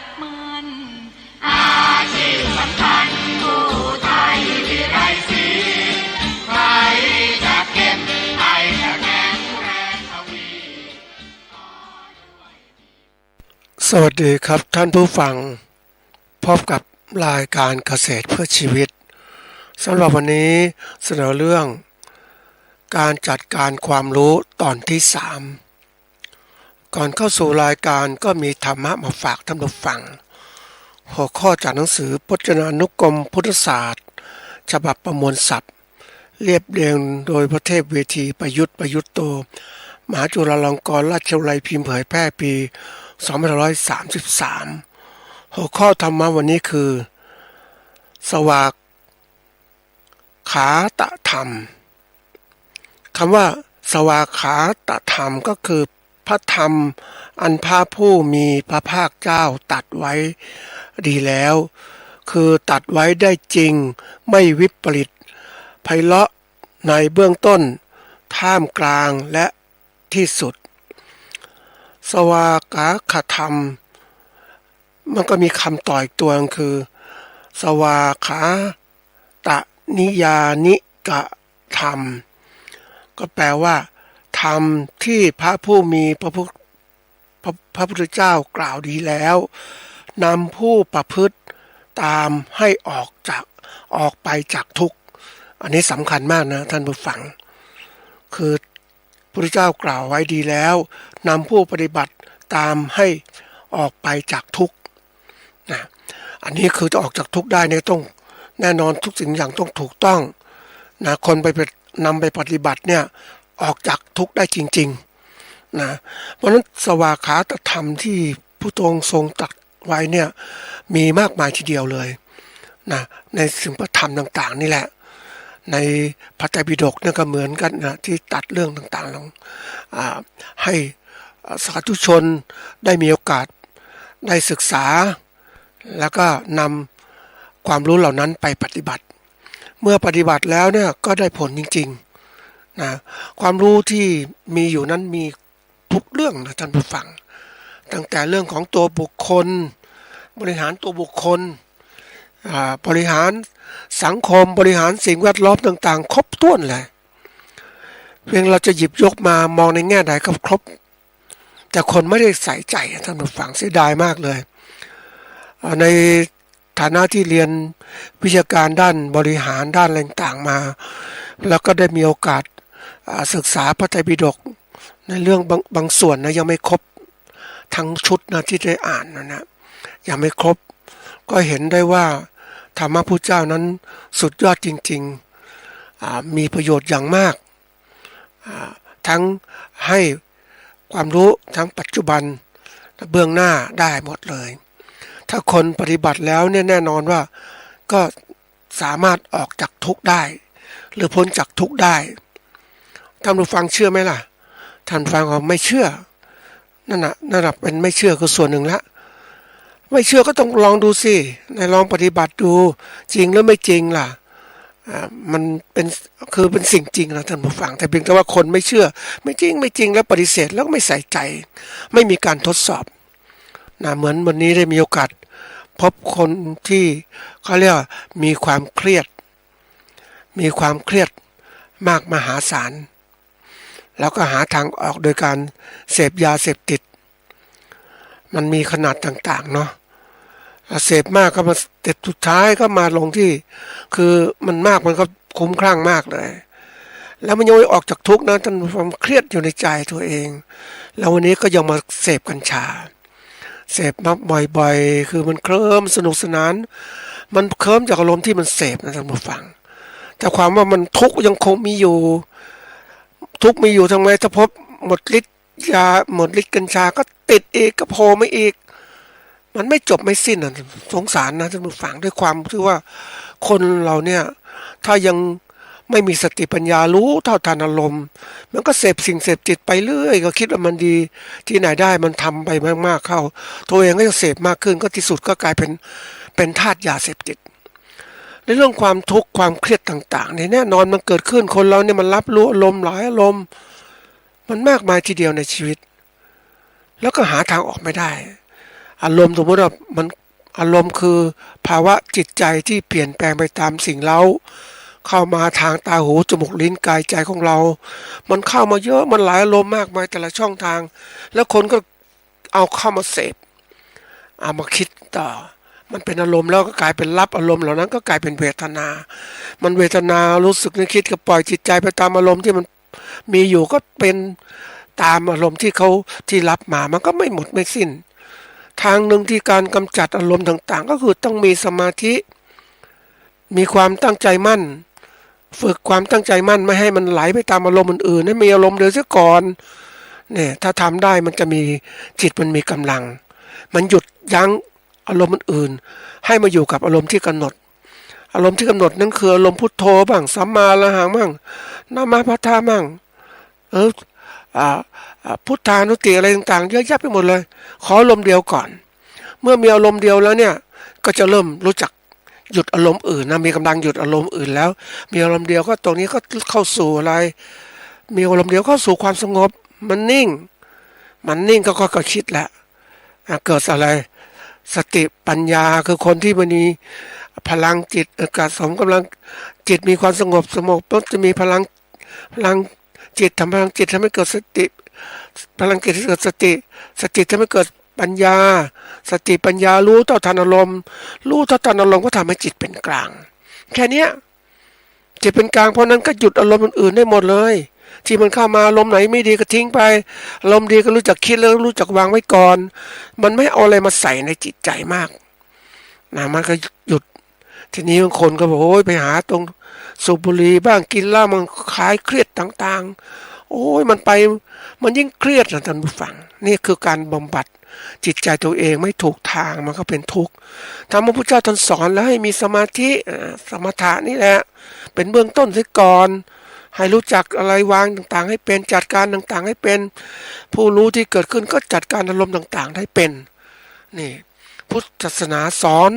บมั่นอาชีพสำคัญผู้ไทยที่ไรสีใครจะเก็บใครจะแข็งแรงทวี สวัสดีครับท่านผู้ฟังพบกับรายการเกษตรเพื่อชีวิตสำหรับวันนี้เสนอเรื่องการจัดการความรู้ตอนที่3ก่อนเข้าสู่รายการก็มีธรรมะมาฝากท่านผู้ฟังหัวข้อจากหนังสือพจนานุกรมพุทธศาสตร์ฉบับประมวลศัพท์เรียบเรียงโดยพระเทพเวทีประยุทธ์โตมหาจุฬาลงกรณราชวิทยาลัยพิมพ์เผยแพร่ปี2533หัวข้อธรรมะวันนี้คือสวากขาตธรรมคำว่าสวากขาตธรรมก็คือพระธรรมอันพระผู้มีพระภาคเจ้าตรัสไว้ดีแล้วคือตรัสไว้ได้จริงไม่วิปริตไพเราะในเบื้องต้นท่ามกลางและที่สุดสวากขาธรรมมันก็มีคำต่ออีกตัวคือสวาขาตนิยานิกะธรรมก็แปลว่าธรรมที่พระผู้มีพระพุทธเจ้ากล่าวดีแล้วนำผู้ประพฤติตามให้ออกไปจากทุกข์อันนี้สำคัญมากนะท่านผู้ฟังคือพระพุทธเจ้ากล่าวไว้ดีแล้วนำผู้ปฏิบัติตามให้ออกไปจากทุกข์นะอันนี้คือจะออกจากทุกข์ได้เนี่ยต้องแน่นอนทุกสิ่งอย่างต้องถูกต้องนะคนนำไปปฏิบัติเนี่ยออกจากทุกข์ได้จริงๆนะเพราะฉะนั้นสวากขาตธรรมที่พระองค์ทรงตรัสไว้เนี่ยมีมากมายทีเดียวเลยนะในสิ่งพระธรรมต่างๆนี่แหละในพระไตรปิฎกเนี่ยก็เหมือนกันนะที่ตัดเรื่องต่างๆลงให้สาธุชนได้มีโอกาสได้ศึกษาแล้วก็นำความรู้เหล่านั้นไปปฏิบัติเมื่อปฏิบัติแล้วเนี่ยก็ได้ผลจริงๆนะความรู้ที่มีอยู่นั้นมีทุกเรื่องนะท่านผู้ฟังตั้งแต่เรื่องของตัวบุคคลบริหารตัวบุคคลบริหารสังคมบริหารสิ่งแวดล้อมต่างๆครบถ้วนเลยเพียงเราจะหยิบยกมามองในแง่ใดก็ครบแต่คนไม่ได้ใส่ใจท่านผู้ฟังเสียดายมากเลยในฐานะที่เรียนวิชาการด้านบริหารด้านอะไรต่างๆมาแล้วก็ได้มีโอกาสศึกษาพระไตรปิฎกในเรื่องบางส่วนนะยังไม่ครบทั้งชุดนะที่ได้อ่านนะยังไม่ครบก็เห็นได้ว่าธรรมะพุทธเจ้านั้นสุดยอดจริงๆมีประโยชน์อย่างมากทั้งให้ความรู้ทั้งปัจจุบันและเบื้องหน้าได้หมดเลยถ้าคนปฏิบัติแล้วเนี่ยแน่นอนว่าก็สามารถออกจากทุกข์ได้หรือพ้นจากทุกข์ได้ท่านผู้ฟังเชื่อไหมล่ะท่านฟังว่าไม่เชื่อนั่นน่ะเป็นไม่เชื่อคือส่วนหนึ่งละไม่เชื่อก็ต้องลองดูสิลองปฏิบัติดูจริงหรือไม่จริงล่ะมันเป็นสิ่งจริงนะท่านผู้ฟังแต่เพียงแต่ว่าคนไม่เชื่อไม่จริงแล้วปฏิเสธแล้วก็ไม่ใส่ใจไม่มีการทดสอบนะเหมือนวันนี้ได้มีโอกาสพบคนที่เขาเรียกมีความเครียดมากมหาศาลแล้วก็หาทางออกโดยการเสพยาเสพติดมันมีขนาดต่างๆเนาะเสพมากก็มาติดสุดท้ายก็มาลงที่คือมันมากมันก็คุ้มคลั่งมากเลยแล้วมันยังไม่ออกจากทุกข์นะท่านความเครียดอยู่ในใจตัวเองแล้ววันนี้ก็ยังมาเสพกัญชาเสพมาบ่อยๆคือมันเคลิ้มสนุกสนานมันเคลิ้มจากอารมณ์ที่มันเสพนะท่านผู้ฟังแต่ความว่ามันทุกข์ยังคงมีอยู่ทุกข์มีอยู่ทำไมถ้าพบหมดฤทธิ์ยาหมดฤทธิ์กัญชาก็ติดอีกก็โผล่มาอีกมันไม่จบไม่สิ้นนะสงสารนะท่านผู้ฟังด้วยความที่ว่าคนเราเนี่ยถ้ายังไม่มีสติปัญญารู้เท่าทันอารมณ์มันก็เสพสิ่งเสพติดไปเรื่อยก็คิดว่ามันดีที่ไหนได้มันทำไปมากๆเข้าตัวเองก็จะเสพมากขึ้นก็ที่สุดก็กลายเป็นทาสยาเสพติดในเรื่องความทุกข์ความเครียดต่างๆเนี่ยแน่นอนมันเกิดขึ้นคนเราเนี่ยมันรับรู้อารมณ์หลายอารมณ์มันมากมายทีเดียวในชีวิตแล้วก็หาทางออกไม่ได้ อารมณ์สมมติว่ามันอารมณ์คือภาวะจิตใจที่เปลี่ยนแปลงไปตามสิ่งเร้าเข้ามาทางตาหูจมูกลิ้นกายใจของเรามันเข้ามาเยอะมันหลายอารมณ์มากมายแต่ละช่องทางแล้วคนก็เอาเข้ามาเสพเอามาคิดต่อมันเป็นอารมณ์แล้วก็กลายเป็นรับอารมณ์เหล่านั้นก็กลายเป็นเวทนามันเวทนารู้สึกนึกคิดก็ปล่อยจิตใจไปตามอารมณ์ที่มันมีอยู่ก็เป็นตามอารมณ์ที่เขาที่รับมามันก็ไม่หมดไม่สิ้นทางหนึ่งที่การกำจัดอารมณ์ต่างๆก็คือต้องมีสมาธิมีความตั้งใจมั่นฝึกความตั้งใจมั่นไม่ให้มันไหลไปตามอารมณ์อื่นๆให้มีอารมณ์เดียวซะก่อนเนี่ยถ้าทำได้มันจะมีจิตมันมีกำลังมันหยุดยั้งอารมณ์อื่นๆให้มาอยู่กับอารมณ์ที่กำหนดอารมณ์ที่กำหนดนั่นคืออารมณ์พุทโธบ้างสัมมาอรหังบ้างนามาพัทธาบ้างเออพุทธานุติอะไรต่างๆเยอะแยะไปหมดเลยขออารมณ์เดียวก่อนเมื่อมีอารมณ์เดียวแล้วเนี่ยก็จะเริ่มรู้จักหยุดอารมณ์อื่นนะมีกำลังหยุดอารมณ์อื่นแล้วมีอารมณ์เดียวก็ตรงนี้ก็เข้าสู่อะไรมีอารมณ์เดียวเข้าสู่ความสงบมันนิ่งก็คิดแล้วเกิดอะไรสติปัญญาคือคนที่มันมีพลังจิตกระสมกำลังจิตมีความสงบปุ๊บจะมีพลังจิตทำพลังจิตทำให้เกิดสติพลังจิตให้เกิดสติทำให้เกิดปัญญาสติปัญญารู้เท่าทันอารมณ์ก็ทำให้จิตเป็นกลางแค่เนี้ยจิตเป็นกลางเพราะนั้นก็หยุดอารมณ์อื่นๆได้หมดเลยที่มันเข้ามาอารมณ์ไหนไม่ดีก็ทิ้งไปอารมณ์ดีก็รู้จักคิดแล้วรู้จักวางไว้ก่อนมันไม่เอาอะไรมาใส่ในจิตใจมากนะมันก็หยุดทีนี้บางคนก็บอกโอ้ยไปหาตรงสูบบุหรี่บ้างกินเหล้ามันคลายเครียดต่างๆโอ้ยมันยิ่งเครียดนะท่านผู้ฟังนี่คือการบำบัดจิตใจตัวเองไม่ถูกทางมันก็เป็นทุกข์ธรรมพุทธเจ้าท่านสอนแล้วให้มีสมาธิสมถะนี่แหละเป็นเบื้องต้นซะก่อนให้รู้จักอะไรวางต่างๆให้เป็นจัดการต่างๆให้เป็นผู้รู้ที่เกิดขึ้นก็จัดการอารมณ์ต่างๆได้เป็นนี่พุทธศาสนาสอน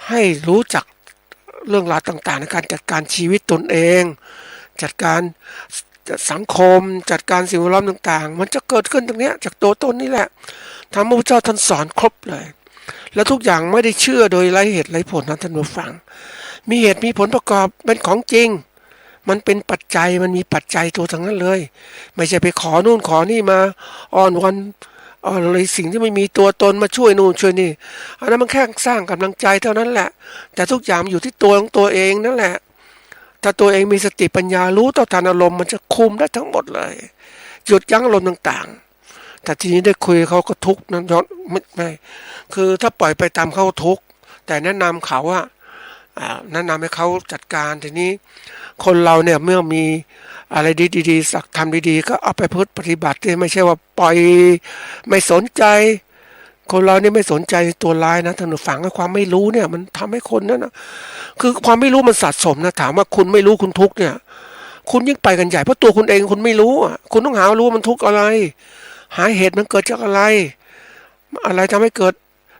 ให้รู้จักเรื่องราวต่างๆในการจัดการชีวิตตนเองจัดการสังคมจัดการสิ่งแวดล้อมต่างๆมันจะเกิดขึ้นตรงนี้จากตัวตนนี่แหละธรรมพุทธเจ้าท่านสอนครบเลยแล้วทุกอย่างไม่ได้เชื่อโดยไร้เหตุไร้ผลนะท่านผู้ฟังมีเหตุมีผลประกอบเป็นของจริงมันเป็นปัจจัยมันมีปัจจัยตัวทั้งนั้นเลยไม่ใช่ไปขอนู่นขอนี่มาอ้อนวอนอะไรสิ่งที่ไม่มีตัวตนมาช่วยนู่นช่วยนี่อันนั้นมันแค่สร้างกำลังใจเท่านั้นแหละแต่ทุกอย่างอยู่ที่ตัวของตัวเองนั่นแหละถ้าตัวเองมีสติปัญญารู้ต่อทานอารมณ์มันจะคุมได้ทั้งหมดเลยหยุดยั้งอารมณ์ต่างๆแต่ทีนี้ได้คุยเขาก็ทุกข์นะย้อนไม่คือถ้าปล่อยไปตามเขาทุกข์แต่แนะนำเขาว่าแนะนำให้เขาจัดการทีนี้คนเราเนี่ยเมื่อมีอะไรดีๆสักทำดีๆก็เอาไปพึ่งปฏิบัติไม่ใช่ว่าปล่อยไม่สนใจคนเราเนี่ยไม่สนใจตัวร้ายนะท่านผู้ฟังความไม่รู้เนี่ยมันทำให้คนนั้นนะคือความไม่รู้มันสะสมนะถามว่าคุณไม่รู้คุณทุกข์เนี่ยคุณยิ่งไปกันใหญ่เพราะตัวคุณเองคุณไม่รู้อ่ะคุณต้องหารู้มันทุกข์อะไรหาเหตุมันเกิดจากอะไรทำให้เกิด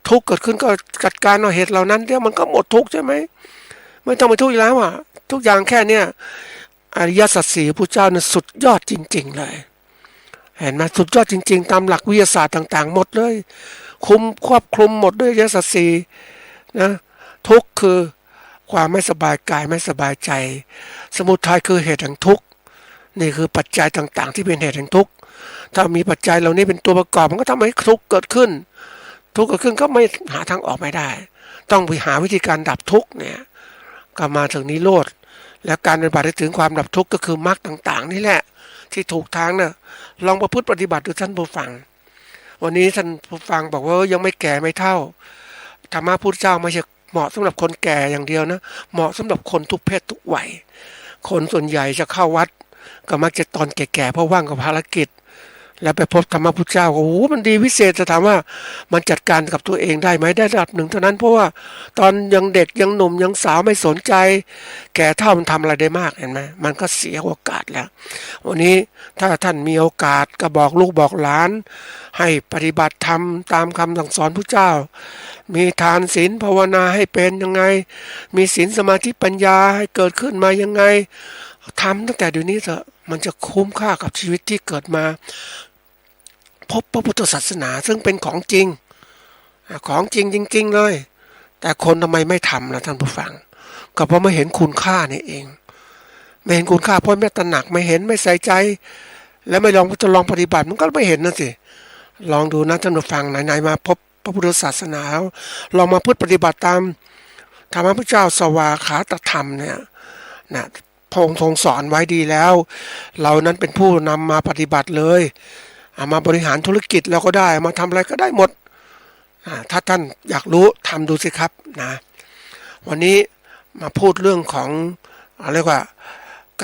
ทุกข์เกิดขึ้นก็จัดการเอาเหตุเหล่านั้นเดี๋ยวมันก็หมดทุกข์ใช่ไหมไม่ต้องไปทุกข์อีกแล้วอ่ะทุกอย่างแค่เนี้ยอริยสัจสี่พระเจ้าเนี่ยสุดยอดจริงๆเลยเห็นไหมสุดยอดจริงๆตามหลักวิทยาศาสตร์ต่างๆหมดเลยควบคุมหมดด้วยอริยสัจสี่นะทุกข์คือความไม่สบายกายไม่สบายใจสมุทัยคือเหตุแห่งทุกข์นี่คือปัจจัยต่างๆที่เป็นเหตุแห่งทุกข์ถ้ามีปัจจัยเหล่านี้เป็นตัวประกอบมันก็ทำให้ทุกข์เกิดขึ้นก็ไม่หาทางออกไม่ได้ต้องไปหาวิธีการดับทุกข์เนี่ยก็มาถึงนิโรธและการปฏิบัติถึงความดับทุกข์ก็คือมรรคต่างๆนี่แหละที่ถูกทางนะลองประพฤติปฏิบัติดูท่านผู้ฟังวันนี้ท่านผู้ฟังบอกว่ายังไม่แก่ไม่เท่าธรรมะพุทธเจ้าไม่ใช่เหมาะสำหรับคนแก่อย่างเดียวนะเหมาะสำหรับคนทุกเพศทุกวัยคนส่วนใหญ่จะเข้าวัดก็มักจะตอนแก่ๆเพราะว่างกับภารกิจแล้วไปพบธรรมพุทธเจ้าโอ้โหมันดีวิเศษจะถามว่ามันจัดการกับตัวเองได้ไหมได้ระดับหนึ่งเท่านั้นเพราะว่าตอนยังเด็กยังหนุ่มยังสาวไม่สนใจแก่เท่ามันทำอะไรได้มากเห็นไหมมันก็เสียโอกาสแล้ววันนี้ถ้าท่านมีโอกาสก็บอกลูกบอกหลานให้ปฏิบัติธรรมตามคำสั่งสอนพระเจ้ามีทานศีลภาวนาให้เป็นยังไงมีศีลสมาธิปัญญาให้เกิดขึ้นมายังไงทำตั้งแต่เดี๋ยวนี้เถอะมันจะคุ้มค่ากับชีวิตที่เกิดมาพบพระพุทธศาสนาซึ่งเป็นของจริง ของจริงจริงๆเลยแต่คนทำไมไม่ทำล่ะท่านผู้ฟังก็เพราะไม่เห็นคุณค่านี่เองไม่เห็นคุณค่าเพราะไม่ตระหนักไม่เห็นไม่ใส่ใจแล้วไม่ลองจะลองปฏิบัติมันก็ไม่เห็นนะสิลองดูนะท่านผู้ฟังไหนๆมาพบพระพุทธศาสนาแล้วลองมาพึ่งปฏิบัติตามธรรมพระเจ้าสวากขาตธรรมเนี่ยนะพระองค์ทรงสอนไว้ดีแล้วเรานั้นเป็นผู้นำมาปฏิบัติเลยเอามาบริหารธุรกิจแล้วก็ได้มาทำอะไรก็ได้หมดถ้าท่านอยากรู้ทำดูสิครับนะวันนี้มาพูดเรื่องของเรียกว่า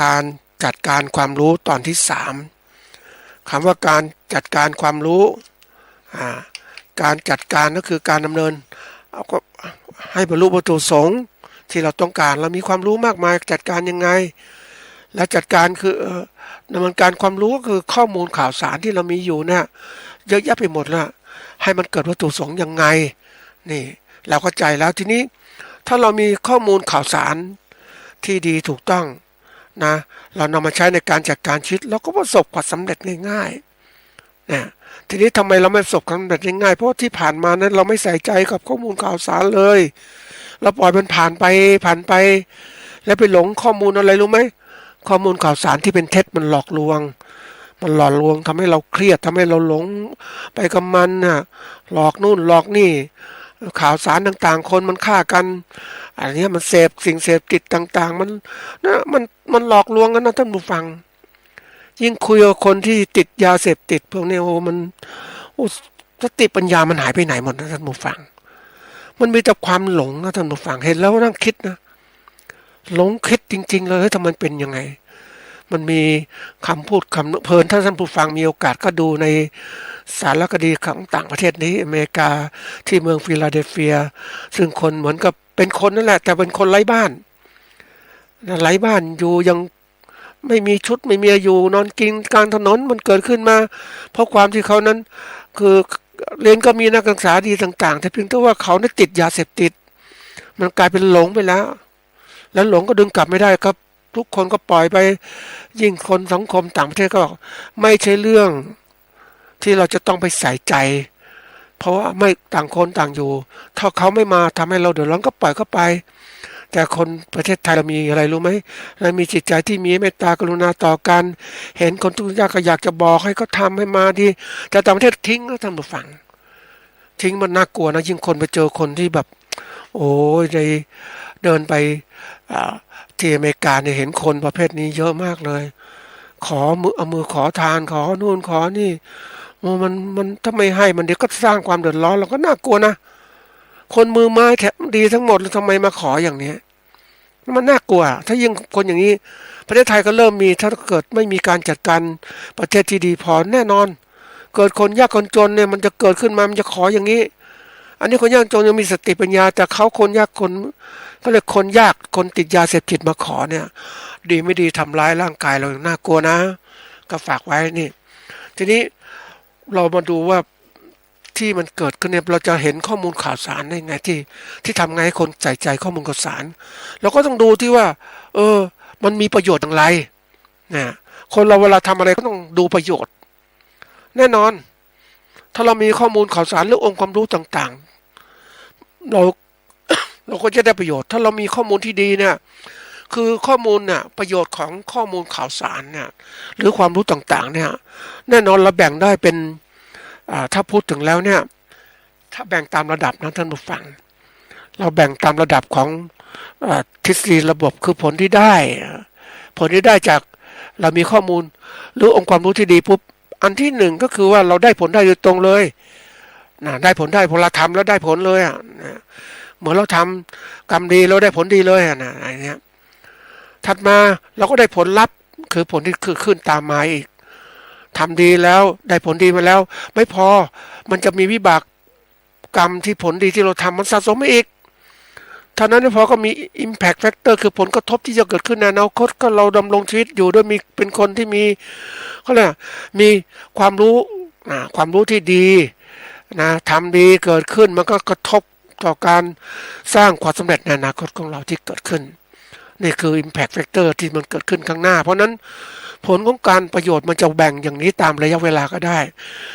การจัดการความรู้ตอนที่3คำว่าการจัดการความรู้การจัดการก็คือการดำเนินเอาก็ให้บรรลุวัตถุประสงค์ที่เราต้องการเรามีความรู้มากมายจัดการยังไงและจัดการคือดำเนินการความรู้ก็คือข้อมูลข่าวสารที่เรามีอยู่เนี่ยเยอะแยะไปหมดแล้วให้มันเกิดวัตถุประสงค์ยังไงนี่เราเข้าใจแล้วทีนี้ถ้าเรามีข้อมูลข่าวสารที่ดีถูกต้องนะเรานำมาใช้ในการจัดการชีวิตเราก็ประสบความสำเร็จง่ายๆนะทีนี้ทำไมเราไม่ประสบความสำเร็จง่ายๆเพราะที่ผ่านมานั้นเราไม่ใส่ใจกับข้อมูลข่าวสารเลยเราปล่อยมันผ่านไปแล้วไปหลงข้อมูลอะไรรู้ไหมข้อมูลข่าวสารที่เป็นเท็จมันหลอกลวงทำให้เราเครียดทำให้เราหลงไปกับมันน่ะหลอกนู่นหลอกนี่ข่าวสารต่างๆคนมันฆ่ากันอันนี้มันเสพสิ่งเสพติดต่างๆมันหลอกลวงกันนะท่านผู้ฟังยิ่งคุยกับคนที่ติดยาเสพติดพวกนี้สติปัญญามันหายไปไหนหมดนะท่านผู้ฟังมันมีแต่ความหลงนะท่านผู้ฟังเห็นแล้วนั่งคิดนะหลงคิดจริงๆเลยทำไมเป็นยังไงมันมีคำพูดคำเพลินถ้าท่านผู้ฟังมีโอกาสก็ดูในสารคดีของต่างประเทศนี้อเมริกาที่เมืองฟิลาเดลเฟียซึ่งคนเหมือนกับเป็นคนนั่นแหละแต่เป็นคนไร้บ้านอยู่ยังไม่มีชุดไม่มีอยู่นอนกินกลางถนนมันเกิดขึ้นมาเพราะความที่เขานั้นคือเรียนก็มีนักศึกษาดีต่างๆแต่เพียงแต่ว่าเขานั้นติดยาเสพติดมันกลายเป็นหลงไปแล้วหลงก็ดึงกลับไม่ได้ครับทุกคนก็ปล่อยไปยิ่งคนสังคมต่างประเทศก็บอกไม่ใช่เรื่องที่เราจะต้องไปใส่ใจเพราะว่าไม่ต่างคนต่างอยู่ถ้าเขาไม่มาทำให้เราเดือดร้อนก็ปล่อยเขาไปแต่คนประเทศไทยเรามีอะไรรู้ไหมเรามีจิตใจที่มีเมตตากรุณาต่อกันเห็นคนทุกข์ยากก็อยากจะบอกให้เขาทำให้มาดีแต่ต่างประเทศทิ้งแล้วท่านผู้ฟังทิ้งมันน่ากลัวนะยิ่งคนไปเจอคนที่แบบโอ้ยในเดินไปที่อเมริกาเนี่ยเห็นคนประเภทนี้เยอะมากเลยขอมือเอามือขอทานขอนู่นขอนี่มันถ้าไม่ให้มันเดี๋ยวก็สร้างความเดือดร้อนเราก็น่ากลัวนะคนมือไม้แถมดีทั้งหมดแล้วทำไมมาขออย่างนี้มันน่ากลัวถ้ายิ่งคนอย่างนี้ประเทศไทยก็เริ่มมีถ้าเกิดไม่มีการจัดการประเทศที่ดีพอแน่นอนเกิดคนยากคนจนเนี่ยมันจะเกิดขึ้นมามันจะขออย่างนี้อันนี้คนยากจนยังมีสติปัญญาแต่เขาคนยากคนก็เลยคนยากคนติดยาเสพติดมาขอเนี่ยดีไม่ดีทำร้ายร่างกายเราน่ากลัวนะก็ฝากไว้นี่ทีนี้เรามาดูว่าที่มันเกิดขึ้นเนี่ยเราจะเห็นข้อมูลข่าวสารได้ไงที่ทำไงให้คนใส่ใจข้อมูลข่าวสารเราก็ต้องดูที่ว่ามันมีประโยชน์อย่างไรนะคนเราเวลาทำอะไรก็ต้องดูประโยชน์แน่นอนถ้าเรามีข้อมูลข่าวสารหรือองค์ความรู้ต่างๆเราก็จะได้ประโยชน์ถ้าเรามีข้อมูลที่ดีเนี่ยคือข้อมูลเนี่ยประโยชน์ของข้อมูลข่าวสารเนี่ยหรือความรู้ต่างๆเนี่ยแน่นอนเราแบ่งได้เป็นถ้าพูดถึงแล้วเนี่ยถ้าแบ่งตามระดับนะท่านผู้ฟังเราแบ่งตามระดับของทฤษฎีระบบคือผลที่ได้จากเรามีข้อมูลหรือองค์ความรู้ที่ดีปุ๊บอันที่หนึ่งก็คือว่าเราได้ผลได้โดยตรงเลยนะได้ผลพอเราทำแล้วได้ผลเลยเหมือนเราทำกรรมดีเราได้ผลดีเลยนะอะไรเงี้ยถัดมาเราก็ได้ผลลัพธ์คือผลที่คือขึ้นตามมาอีกทำดีแล้วได้ผลดีมาแล้วไม่พอมันจะมีวิบากกรรมที่ผลดีที่เราทำมันสะสมมาอีกเท่านั้นไม่พอก็มี impact factor คือผลกระทบที่จะเกิดขึ้นในอนาคตก็เราดำรงชีวิตอยู่ด้วยมีเป็นคนที่มีเขาเรียกมีความรู้ที่ดีนะทำดีเกิดขึ้นมันก็กระทบต่อการสร้างความสำเร็จในอนาคตของเราที่เกิดขึ้นนี่คือ impact factor ที่มันเกิดขึ้นข้างหน้าเพราะนั้น ผลของการประโยชน์มันจะแบ่งอย่างนี้ตามระยะเวลาก็ได้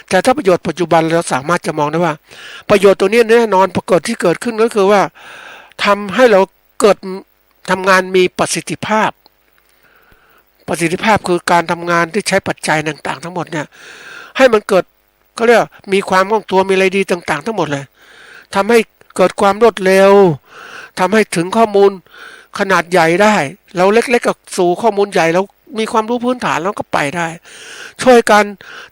แต่ถ้าประโยชน์ปัจจุบันเราสามารถจะมองได้ว่าประโยชน์ตัวนี้แน่นอนประกอบที่เกิดขึ้นก็คือว่าทำให้เราเกิดทำงานมีประสิทธิภาพคือการทำงานที่ใช้ปัจจัยต่างๆทั้งหมดเนี่ยให้มันเกิดเขาเรียกมีความคล่องตัวมีอะไรดีต่างๆทั้งหมดเลยทำให้เกิดความรวดเร็วทำให้ถึงข้อมูลขนาดใหญ่ได้เราเล็กๆกับสู่ข้อมูลใหญ่แล้วมีความรู้พื้นฐานแล้วก็ไปได้ช่วยกัน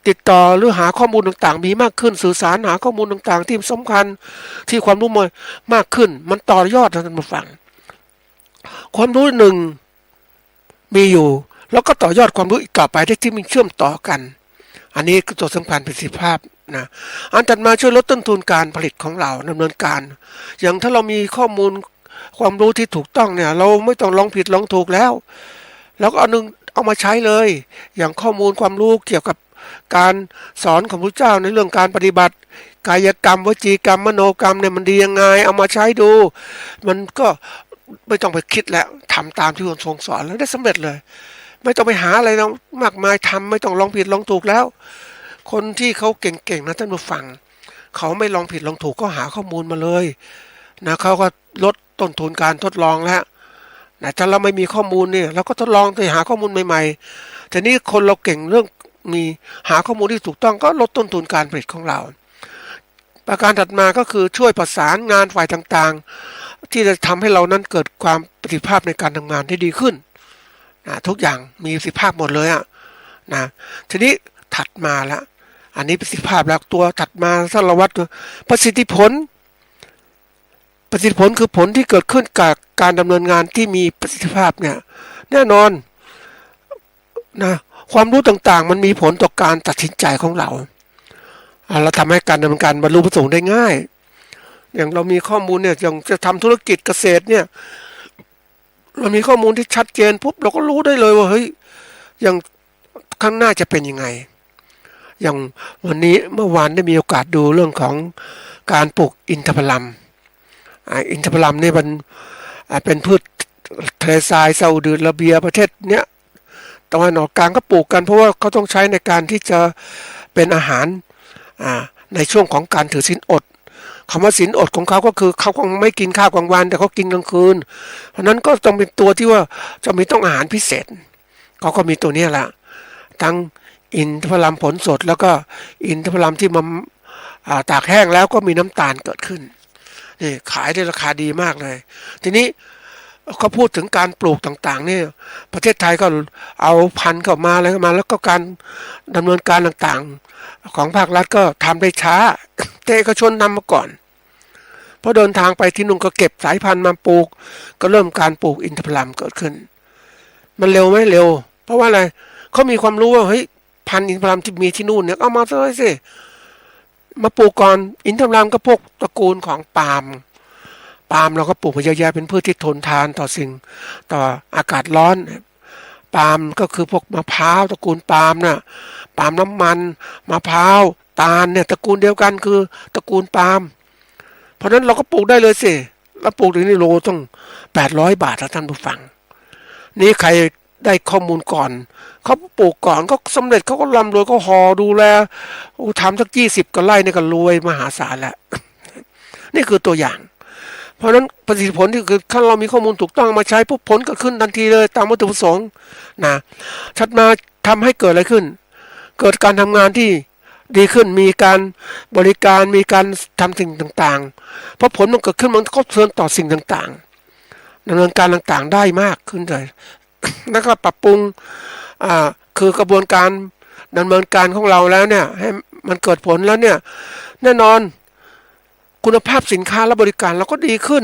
ติดต่อหรือหาข้อมูลต่างๆมีมากขึ้นสื่อสารหาข้อมูลต่างๆที่สำคัญที่ความรู้มากขึ้นมันต่อยอดท่านผู้ฟังความรู้หนึ่งมีอยู่แล้วก็ต่อยอดความรู้อีกต่อไปได้ที่มีเชื่อมต่อกันอันนี้คือตัวสำคัญประสิทธิภาพนะอันถัดมาช่วยลดต้นทุนการผลิตของเราดำเนินการอย่างถ้าเรามีข้อมูลความรู้ที่ถูกต้องเนี่ยเราไม่ต้องลองผิดลองถูกแล้วก็เอามาใช้เลยอย่างข้อมูลความรู้เกี่ยวกับการสอนของพระเจ้าในเรื่องการปฏิบัติกายกรรมวจีกรรมมโนกรรมเนี่ยมันดียังไงเอามาใช้ดูมันก็ไม่ต้องไปคิดแล้วทำตามที่พระองค์ทรงสอนแล้วได้สำเร็จเลยไม่ต้องไปหาอะไรแล้วมากมายทำไม่ต้องลองผิดลองถูกแล้วคนที่เขาเก่งๆนะท่านผู้ฟังเขาไม่ลองผิดลองถูกก็หาข้อมูลมาเลยนะเขาก็ลดต้นทุนการทดลองแล้วนะถ้าเราไม่มีข้อมูลเนี่ยเราก็ทดลองไปหาข้อมูลใหม่ๆแต่นี่คนเราเก่งเรื่องมีหาข้อมูลที่ถูกต้องก็ลดต้นทุนการผลิตของเราประการถัดมาก็คือช่วยประสานงานฝ่ายต่างๆที่จะทำให้เรานั้นเกิดความประสิทธิภาพในการทำงานที่ดีขึ้นนะทุกอย่างมีประสิทธิภาพหมดเลยอ่ะนะทีนี้ถัดมาละอันนี้ประสิทธิภาพแล้วตัวถัดมาถ้าเราวัดประสิทธิผลคือผลที่เกิดขึ้นจากการดำเนินงานที่มีประสิทธิภาพเนี่ยแน่นอนนะความรู้ต่างๆมันมีผลต่อการตัดสินใจของเราทำให้การดำเนินการบรรลุประสงค์ได้ง่ายอย่างเรามีข้อมูลเนี่ยอย่างจะทำธุรกิจเกษตรเนี่ยเรามีข้อมูลที่ชัดเจนปุ๊บเราก็รู้ได้เลยว่าเฮ้ยอย่างข้างหน้าจะเป็นยังไงอย่างวันนี้เมื่อวานได้มีโอกาสดูเรื่องของการปลูกอินทผลัมนี่มันเป็นพืชทะเลทรายซาอุดิอาระเบียประเทศเนี้ยตะวันออกกลางก็ปลูกกันเพราะว่าเขาต้องใช้ในการที่จะเป็นอาหารในช่วงของการถือศีลอดคำว่าศีลอดของเขาก็คือเขาคงไม่กินข้าวกลางวันแต่เขากินกลางคืนเพราะนั้นก็ต้องเป็นตัวที่ว่าจะมีต้องอาหารพิเศษเขาก็มีตัวนี้แหละทั้งอินทผลัมผลสดแล้วก็อินทผลัมที่มันตากแห้งแล้วก็มีน้ำตาลเกิดขึ้นนี่ขายได้ราคาดีมากเลยทีนี้เขาพูดถึงการปลูกต่างๆเนี่ยประเทศไทยก็เอาพันธุ์เข้ามาอะไรเข้ามาแล้วก็การดำเนินการต่างๆของภาครัฐก็ทำได้ช้าแต่เอกชนนำมาก่อนพอเดินทางไปที่นุ่งก็เก็บสายพันธุ์มาปลูกก็เริ่มการปลูกอินทผลัมเกิดขึ้นมันเร็วไหมเร็วเพราะว่าอะไรเขามีความรู้ว่าเฮ้ยพันธุ์อินทผลัมที่มีที่นู่นเนี่ยเอามาเลยสิมาปลูกก่อนอินทผลัมก็พวกตระกูลของปาล์มเราก็ปลูกมาเยอะแยะเป็นพืชที่ทนทานต่ออากาศร้อนปาล์มก็คือพวกมะพร้าวตระกูลปาล์มน่ะปาล์มน้ำมันมะพร้าวตาลเนี่ยตระกูลเดียวกันคือตระกูลปาล์มเพราะนั้นเราก็ปลูกได้เลยสิแล้วปลูกถึงนี่โลต้อง800 บาทท่านผู้ฟังนี่ใครได้ข้อมูลก่อนเขาปลูกก่อนก็สำเร็จเขาก็ร่ำรวยก็ห่อดูแลทำสัก20 กว่าไร่นี่ก็รวยมหาศาลแล้ว นี่คือตัวอย่างเพราะฉะนั้นประสิทธิผลที่คือถ้าเรามีข้อมูลถูกต้องมาใช้ปุ๊บผลก็ขึ้นทันทีเลยตามวัตถุประสงค์นะถัดมาทำให้เกิดอะไรขึ้นเกิดการทำงานที่ดีขึ้นมีการบริการมีการทำสิ่งต่างๆเพราะผลมันเกิดขึ้นมันก็เชิญต่อสิ่งต่างๆดำเนินการต่างๆได้มากขึ้นเลย แล้วก็ปรับปรุงคือกระบวนการดำเนินการของเราแล้วเนี่ยให้มันเกิดผลแล้วเนี่ยแน่นอนคุณภาพสินค้าและบริการเราก็ดีขึ้น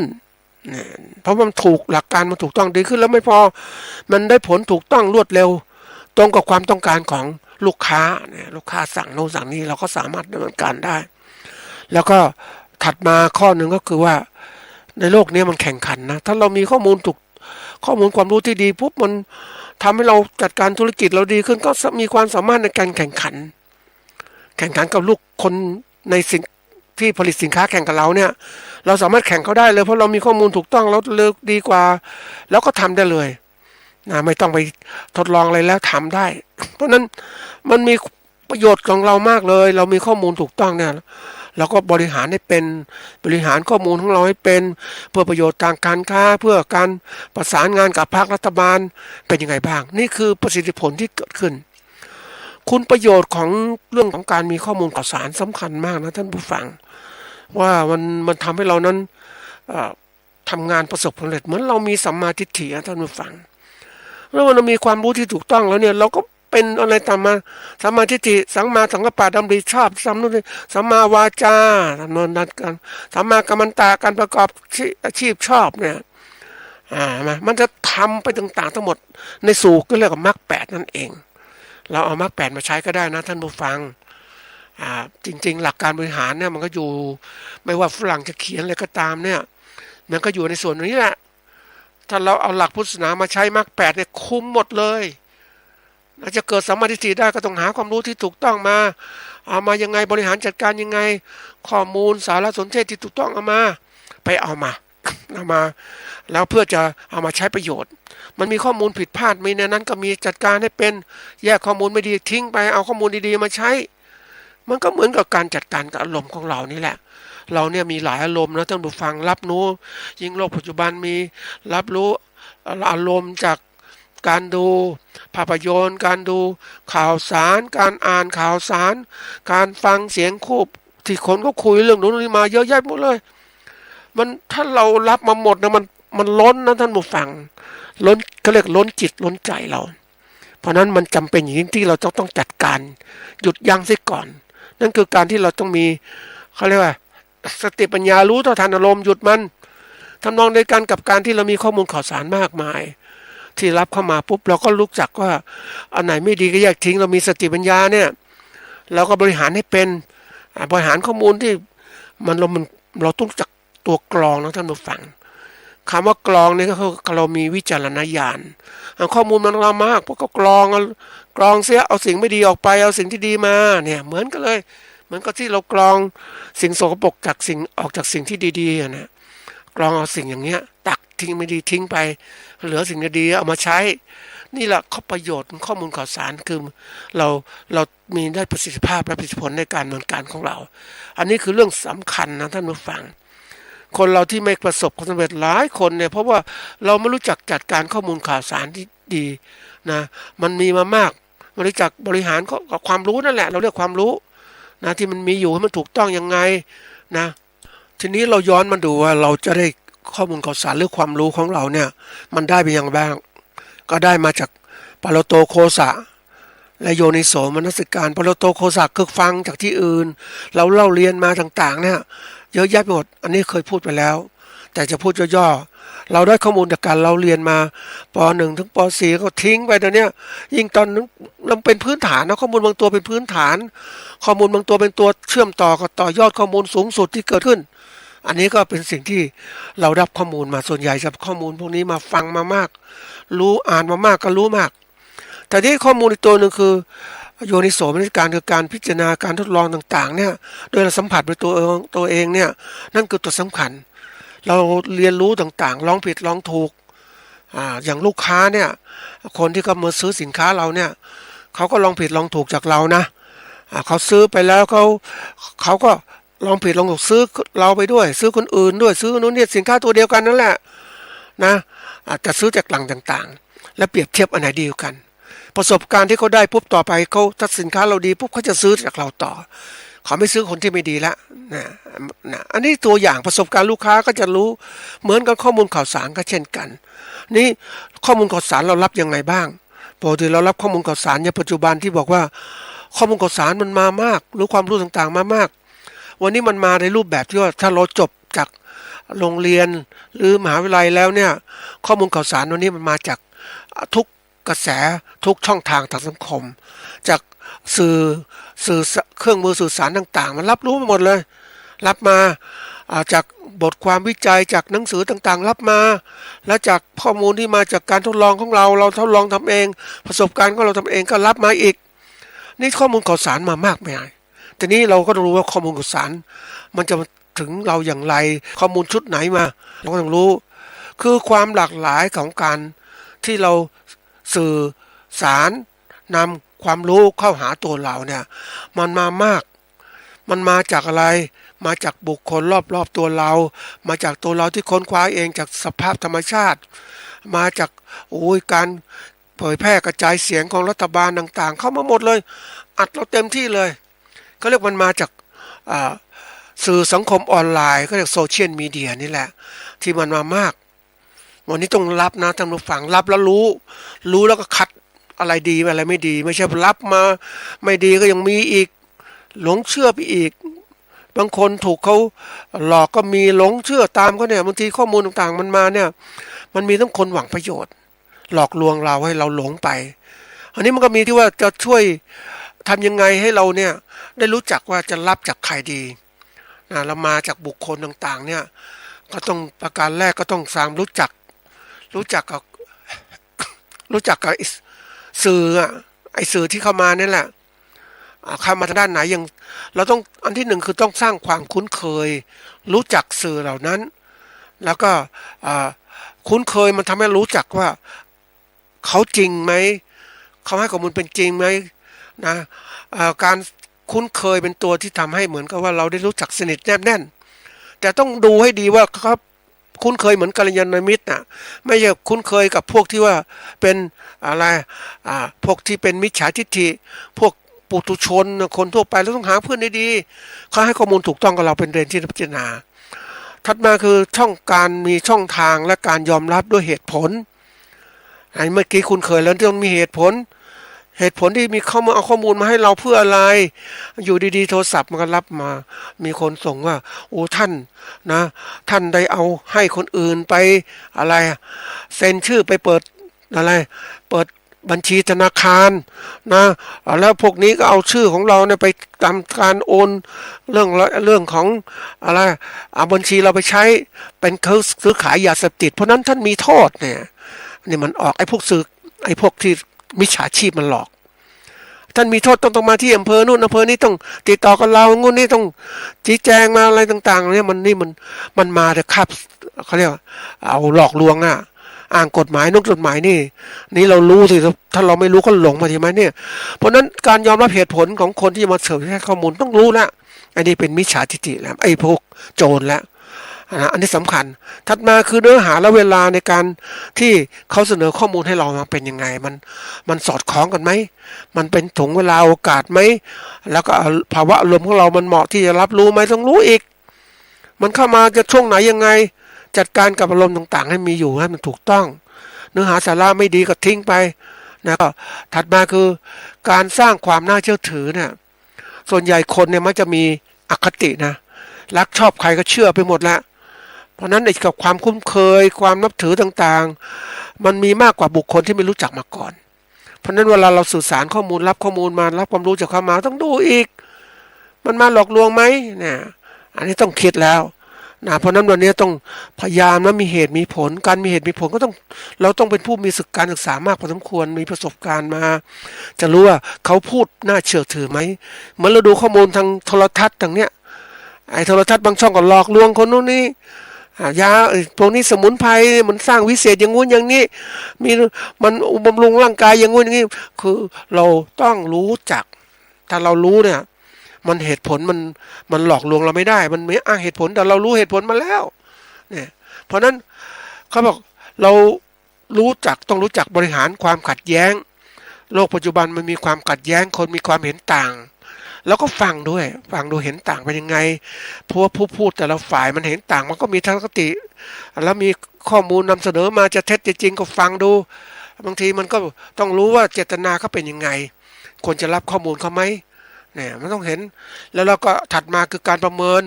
เพราะมันถูกหลักการมันถูกต้องดีขึ้นแล้วไม่พอมันได้ผลถูกต้องรวดเร็วตรงกับความต้องการของลูกค้าเนี่ยลูกค้าสั่งโน้นสั่งนี้เราก็สามารถดำเนินการได้แล้วก็ถัดมาข้อหนึ่งก็คือว่าในโลกนี้มันแข่งขันนะถ้าเรามีข้อมูลความรู้ที่ดีปุ๊บมันทำให้เราจัดการธุรกิจเราดีขึ้นก็มีความสามารถในการแข่งขันกับลูกคนในสิ่งที่ผลิตสินค้าแข่งกับเราเนี่ยเราสามารถแข่งเขาได้เลยเพราะเรามีข้อมูลถูกต้องแล้วเลือกดีกว่าแล้วก็ทำได้เลย นะไม่ต้องไปทดลองอะไรแล้วทำได้ เพราะนั้นมันมีประโยชน์ของเรามากเลยเรามีข้อมูลถูกต้องเนี่ยเราก็บริหารให้เป็นบริหารข้อมูลของเราให้เป็นเพื่อประโยชน์ทางการค้าเพื่อการประสานงานกับภาครัฐบาลเป็นยังไงบ้างนี่คือประสิทธิผลที่เกิดขึ้นคุณประโยชน์ของเรื่องของการมีข้อมูลข่าวสารสำคัญมากนะท่านผู้ฟังว่ามันทำให้เรานั้นทำงานประสบผลสำเร็จเหมือนเรามีสัมมาทิฏฐินะท่านผู้ฟังแล้วเรามีความรู้ที่ถูกต้องแล้วเนี่ยเราก็เป็นอะไรตามมาสัมมาทิฏฐิสัมมาสังกัปปะดำริชอบสัมมาวาจาสัมมากัมมันตะการประกอบอาชีพชอบเนี่ยมันจะทำไปต่างๆทั้งหมดในสู่ก็เรียกว่ามรรคแปดนั่นเองเราเอามรรคแปดมาใช้ก็ได้นะท่านผู้ฟังจริงๆหลักการบริหารเนี่ยมันก็อยู่ไม่ว่าฝรั่งจะเขียนอะไรก็ตามเนี่ยมันก็อยู่ในส่วนนี้แหละถ้าเราเอาหลักพุทธศาสนามาใช้มรรคแปดเนี่ยคุ้มหมดเลยจะเกิดสัมมาทิฏฐิได้ก็ต้องหาความรู้ที่ถูกต้องมาเอามายังไงบริหารจัดการยังไงข้อมูลสารสนเทศที่ถูกต้องเอามาแล้วเพื่อจะเอามาใช้ประโยชน์มันมีข้อมูลผิดพลาดมีในนั้นก็มีจัดการให้เป็นแยกข้อมูลไม่ดีทิ้งไปเอาข้อมูลดีๆมาใช้มันก็เหมือนกับการจัดการกับอารมณ์ของเรานี่แหละเราเนี่ยมีหลายอารมณ์นะท่านผู้ฟังรับรู้ยิ่งโลกปัจจุบันมีรับรู้อารมณ์จากการดูภาพยนตร์การดูข่าวสารการอ่านข่าวสารการฟังเสียงคูบที่คนก็คุยเรื่องนู้นนี่มาเยอะแยะหมดเลยมันถ้าเรารับมาหมดนะมันล้นนะท่านผู้ฟังล้นเขาเรียกล้นจิตล้นใจเราเพราะนั้นมันจำเป็นอย่างยิ่งที่เราต้องจัดการหยุดยั้งเสียก่อนนั่นคือการที่เราต้องมีเขาเรียกว่าสติปัญญารู้เท่าทันอารมณ์หยุดมันทำนองเดียวกันกับการที่เรามีข้อมูลข่าวสารมากมายที่รับเข้ามาปุ๊บเราก็รู้จักว่าอันไหนไม่ดีก็แยกทิ้งเรามีสติปัญญาเนี่ยเราก็บริหารให้เป็นบริหารข้อมูลที่เราต้องจักตัวกรองนะท่านผู้ฟังคำว่ากรองนี่ก็คือเรามีวิจารณญาณข้อมูลมันเรามากพวกก็กรองเสียเอาสิ่งไม่ดีออกไปเอาสิ่งที่ดีมาเนี่ยเหมือนกันเลยเหมือนกับที่เรากรองสิ่งสกปรกจากสิ่งออกจากสิ่งที่ดีๆนะกรองเอาสิ่งอย่างเงี้ยตักทิ้งไม่ดีทิ้งไปเหลือสิ่งดีๆเอามาใช้นี่แหละข้อประโยชน์ข้อมูลข่าวสารคือเรามีได้ประสิทธิภาพและประสิทธิผลในการดำเนินการของเราอันนี้คือเรื่องสำคัญนะท่านผู้ฟังคนเราที่ไม่ประสบความสำเร็จหลายคนเนี่ยเพราะว่าเราไม่รู้จักจัดการข้อมูลข่าวสารที่ดีนะมันมีมามากไม่รู้จักบริหารกับความรู้นั่นแหละเราเรียกความรู้นะที่มันมีอยู่ให้มันถูกต้องยังไงนะทีนี้เราย้อนมาดูว่าเราจะได้ข้อมูลข่าวสารหรือความรู้ของเราเนี่ยมันได้เป็นอย่างไรบ้างก็ได้มาจากปารโตโคสะและโยนิโสมนสิการปารโตโคสะคือฟังจากที่อื่นเราเล่าเรียนมาต่างๆเนี่ยเยอะแยะไปหมดอันนี้เคยพูดไปแล้วแต่จะพูดย่อๆเราได้ข้อมูลจากการเราเรียนมาป .1 ถึงป .4 ก็ทิ้งไปตอนเนี้ยยิ่งตอนนั้นมันเป็นพื้นฐานนะข้อมูลบางตัวเป็นพื้นฐานข้อมูลบางตัวเป็นตัวเชื่อมต่อกับต่อยอดข้อมูลสูงสุดที่เกิดขึ้นอันนี้ก็เป็นสิ่งที่เรารับข้อมูลมาส่วนใหญ่จะข้อมูลพวกนี้มาฟังมามากรู้อ่านมามากก็รู้มากแต่ที่ข้อมูลอีกตัวหนึ่งคือโยนิโสมนสิการคือการพิจารณาการทดลองต่างๆเนี่ยโดยเราสัมผัสด้วยตัวเองเนี่ยนั่นคือตัวสำคัญเราเรียนรู้ต่างๆลองผิดลองถูกอย่างลูกค้าเนี่ยคนที่เขามาซื้อสินค้าเราเนี่ยเขาก็ลองผิดลองถูกจากเรานะเขาซื้อไปแล้วเขาก็ลองผิดลองถูกซื้อเราไปด้วยซื้อคนอื่นด้วยซื้อนู้นเนี่ยสินค้าตัวเดียวกันนั่นแหละนะอาจจะซื้อจากแหล่งต่างๆและเปรียบเทียบอันไหนดีกันประสบการณ์ที่เขาได้ปุ๊บต่อไปเขาถ้าสินค้าเราดีปุ๊บเขาจะซื้อจากเราต่อเขาไม่ซื้อคนที่ไม่ดีละนะอันนี้ตัวอย่างประสบการณ์ลูกค้าก็จะรู้เหมือนกับข้อมูลข่าวสารก็เช่นกันนี่ข้อมูลข่าวสารเรารับยังไงบ้างปกติเรารับข้อมูลข่าวสารในปัจจุบันที่บอกว่าข้อมูลข่าวสารมันมามากหรือความรู้ต่างๆมามากวันนี้มันมาในรูปแบบที่ว่าถ้าเราจบจากโรงเรียนหรือมหาวิทยาลัยแล้วเนี่ยข้อมูลข่าวสารวันนี้มันมาจากทุกกระแสทุกช่องทางทางสังคมจากสื่อเครื่องมือสื่อสารต่างๆมันรับรู้หมดเลยรับมาจากบทความวิจัยจากหนังสือต่างๆรับมาและจากข้อมูลที่มาจากการทดลองของเราทดลองทำเองประสบการณ์ของเราทำเองก็รับมาอีกนี่ข้อมูลข่าวสารมามากมายทีนี้เราก็ต้องรู้ว่าข้อมูลข่าวสารมันจะถึงเราอย่างไรข้อมูลชุดไหนมาเราก็ต้องรู้คือความหลากหลายของการ ที่เราสื่อสารนำความรู้เข้าหาตัวเราเนี่ยมันมามากมันมาจากอะไรมาจากบุคคลรอบๆตัวเรามาจากตัวเราที่ค้นคว้าเองจากสภาพธรรมชาติมาจากการเผยแพร่กระจายเสียงของรัฐบาลต่างๆเข้ามาหมดเลยอัดเราเต็มที่เลยก็เรียกมันมาจากสื่อสังคมออนไลน์ก็เรียกโซเชียลมีเดียนี่แหละที่มันมามากวันนี้ต้องรับนะท่านผู้ฟังรับแล้วรู้แล้วก็คัดอะไรดีอะไรไม่ดีไม่ใช่รับมาไม่ดีก็ยังมีอีกหลงเชื่อไปอีกบางคนถูกเขาหลอกก็มีหลงเชื่อตามเขาเนี่ยบางทีข้อมูลต่างๆมันมาเนี่ยมันมีทั้งคนหวังประโยชน์หลอกลวงเราให้เราหลงไปอันนี้มันก็มีที่ว่าจะช่วยทำยังไงให้เราเนี่ยได้รู้จักว่าจะรับจากใครดีนะเรามาจากบุคคลต่างๆเนี่ยก็ต้องประการแรกก็ต้องสร้างรู้จักกับสื่อไอ้สื่อที่เข้ามานี่แหละเข้ามาทางด้านไหนอย่างเราต้องอันที่หนึ่งคือต้องสร้างความคุ้นเคยรู้จักสื่อเหล่านั้นแล้วก็คุ้นเคยมันทำให้รู้จักว่าเขาจริงไหมเขาให้ข้อมูลเป็นจริงไหมนะการคุ้นเคยเป็นตัวที่ทำให้เหมือนกับว่าเราได้รู้จักสนิทแนบแน่นแต่ต้องดูให้ดีว่าเขาคุ้นเคยเหมือนกัลยาณมิตรนะไม่ใช่คุ้นเคยกับพวกที่ว่าเป็นอะไรพวกที่เป็นมิจฉาทิฏฐิพวกปุถุชนคนทั่วไปเราต้องหาเพื่อนดีๆเขาให้ข้อมูลถูกต้องกับเราเป็นเรนที่พิจารณาถัดมาคือมีช่องทางและการยอมรับด้วยเหตุผลไอ้เมื่อกี้คุณเคยแล้วต้องมีเหตุผลที่มีเข้ามาเอาข้อมูลมาให้เราเพื่ออะไรอยู่ดีๆโทรศัพท์มันก็รับมามีคนส่งว่าโอ้ท่านนะท่านได้เอาให้คนอื่นไปอะไรเซ็นชื่อไปเปิดบัญชีธนาคารนะแล้วพวกนี้ก็เอาชื่อของเราเนี่ยไปทำการโอนเรื่องของอะไรเอาบัญชีเราไปใช้เป็นซื้อขายยาเสพติดเพราะนั้นท่านมีโทษเนี่ยนี่มันออกไอ้พวกที่มิจฉาชีพมันหลอกท่านมีโทษต้องมาที่อำเภอนู่นอำเภอนี้ต้องติดต่อกับเรางูนี่ต้องชี้แจงมาอะไรต่างๆเนี่ยมันมาแต่ครับเขาเรียกเอาหลอกลวงอ้างกฎหมายกฎหมายนี่เรารู้สิถ้าเราไม่รู้ก็หลงมาทีไหมเนี่ยเพราะนั้นการยอมรับเหตุผลของคนที่มาเสนอข้อมูลต้องรู้ละอันนี้เป็นมิจฉาทิฏฐิแล้วไอ้พวกโจรแล้วอันนี้สำคัญถัดมาคือเนื้อหาและเวลาในการที่เขาเสนอข้อมูลให้เรามาเป็นยังไงมันสอดคล้องกันไหมมันเป็นถุงเวลาโอกาสไหมแล้วก็ภาวะอารมณ์ของเรามันเหมาะที่จะรับรู้ไหมต้องรู้อีกมันเข้ามาจะช่วงไหนยังไงจัดการกับอารมณ์ต่างๆให้มีอยู่ให้มันถูกต้องเนื้อหาสาระไม่ดีก็ทิ้งไปนะก็ถัดมาคือการสร้างความน่าเชื่อถือเนี่ยส่วนใหญ่คนเนี่ยมักจะมีอคตินะรักชอบใครก็เชื่อไปหมดแล้วเพราะนั้นไอ้กับความคุ้นเคยความนับถือต่างๆมันมีมากกว่าบุคคลที่ไม่รู้จักมาก่อนเพราะนั้นเวลาเราสื่อสารข้อมูลรับข้อมูลมารับความรู้จากเขามาต้องดูอีกมันมาหลอกลวงไหมเนี่ยอันนี้ต้องคิดแล้วนะเพราะนั้นวันนี้ต้องพยายามนะมีเหตุมีผลการมีเหตุมีผลก็เราต้องเป็นผู้มีการศึกษามากพอสมควรมีประสบการณ์มาจะรู้ว่าเขาพูดน่าเชื่อถือไหมเหมือนเราดูข้อมูลทางโทรทัศน์ต่างเนี้ยไอ้โทรทัศน์บางช่องก็หลอกลวงคนนู้นนี่ยาพวกนี้สมุนไพรมันสร้างวิเศษอย่างงู้นอย่างนี้มีมันบำรุงร่างกายอย่างงู้นอย่างนี้คือเราต้องรู้จักถ้าเรารู้เนี่ยมันเหตุผลมันหลอกลวงเราไม่ได้มันไม่อ้างเหตุผลแต่เรารู้เหตุผลมาแล้วเนี่ยเพราะนั้นเขาบอกเราต้องรู้จักบริหารความขัดแย้งโลกปัจจุบันมันมีความขัดแย้งคนมีความเห็นต่างแล้วก็ฟังดูเห็นต่างเป็นยังไงเพราะว่าผู้พูดแต่ละฝ่ายมันเห็นต่างมันก็มีทัศนคติแล้วมีข้อมูลนำเสนอมาจะเท็จจะจริงก็ฟังดูบางทีมันก็ต้องรู้ว่าเจตนาเขาเป็นยังไงควรจะรับข้อมูลเขาไหมเนี่ยมันต้องเห็นแล้วเราก็ถัดมาคือการประเมิน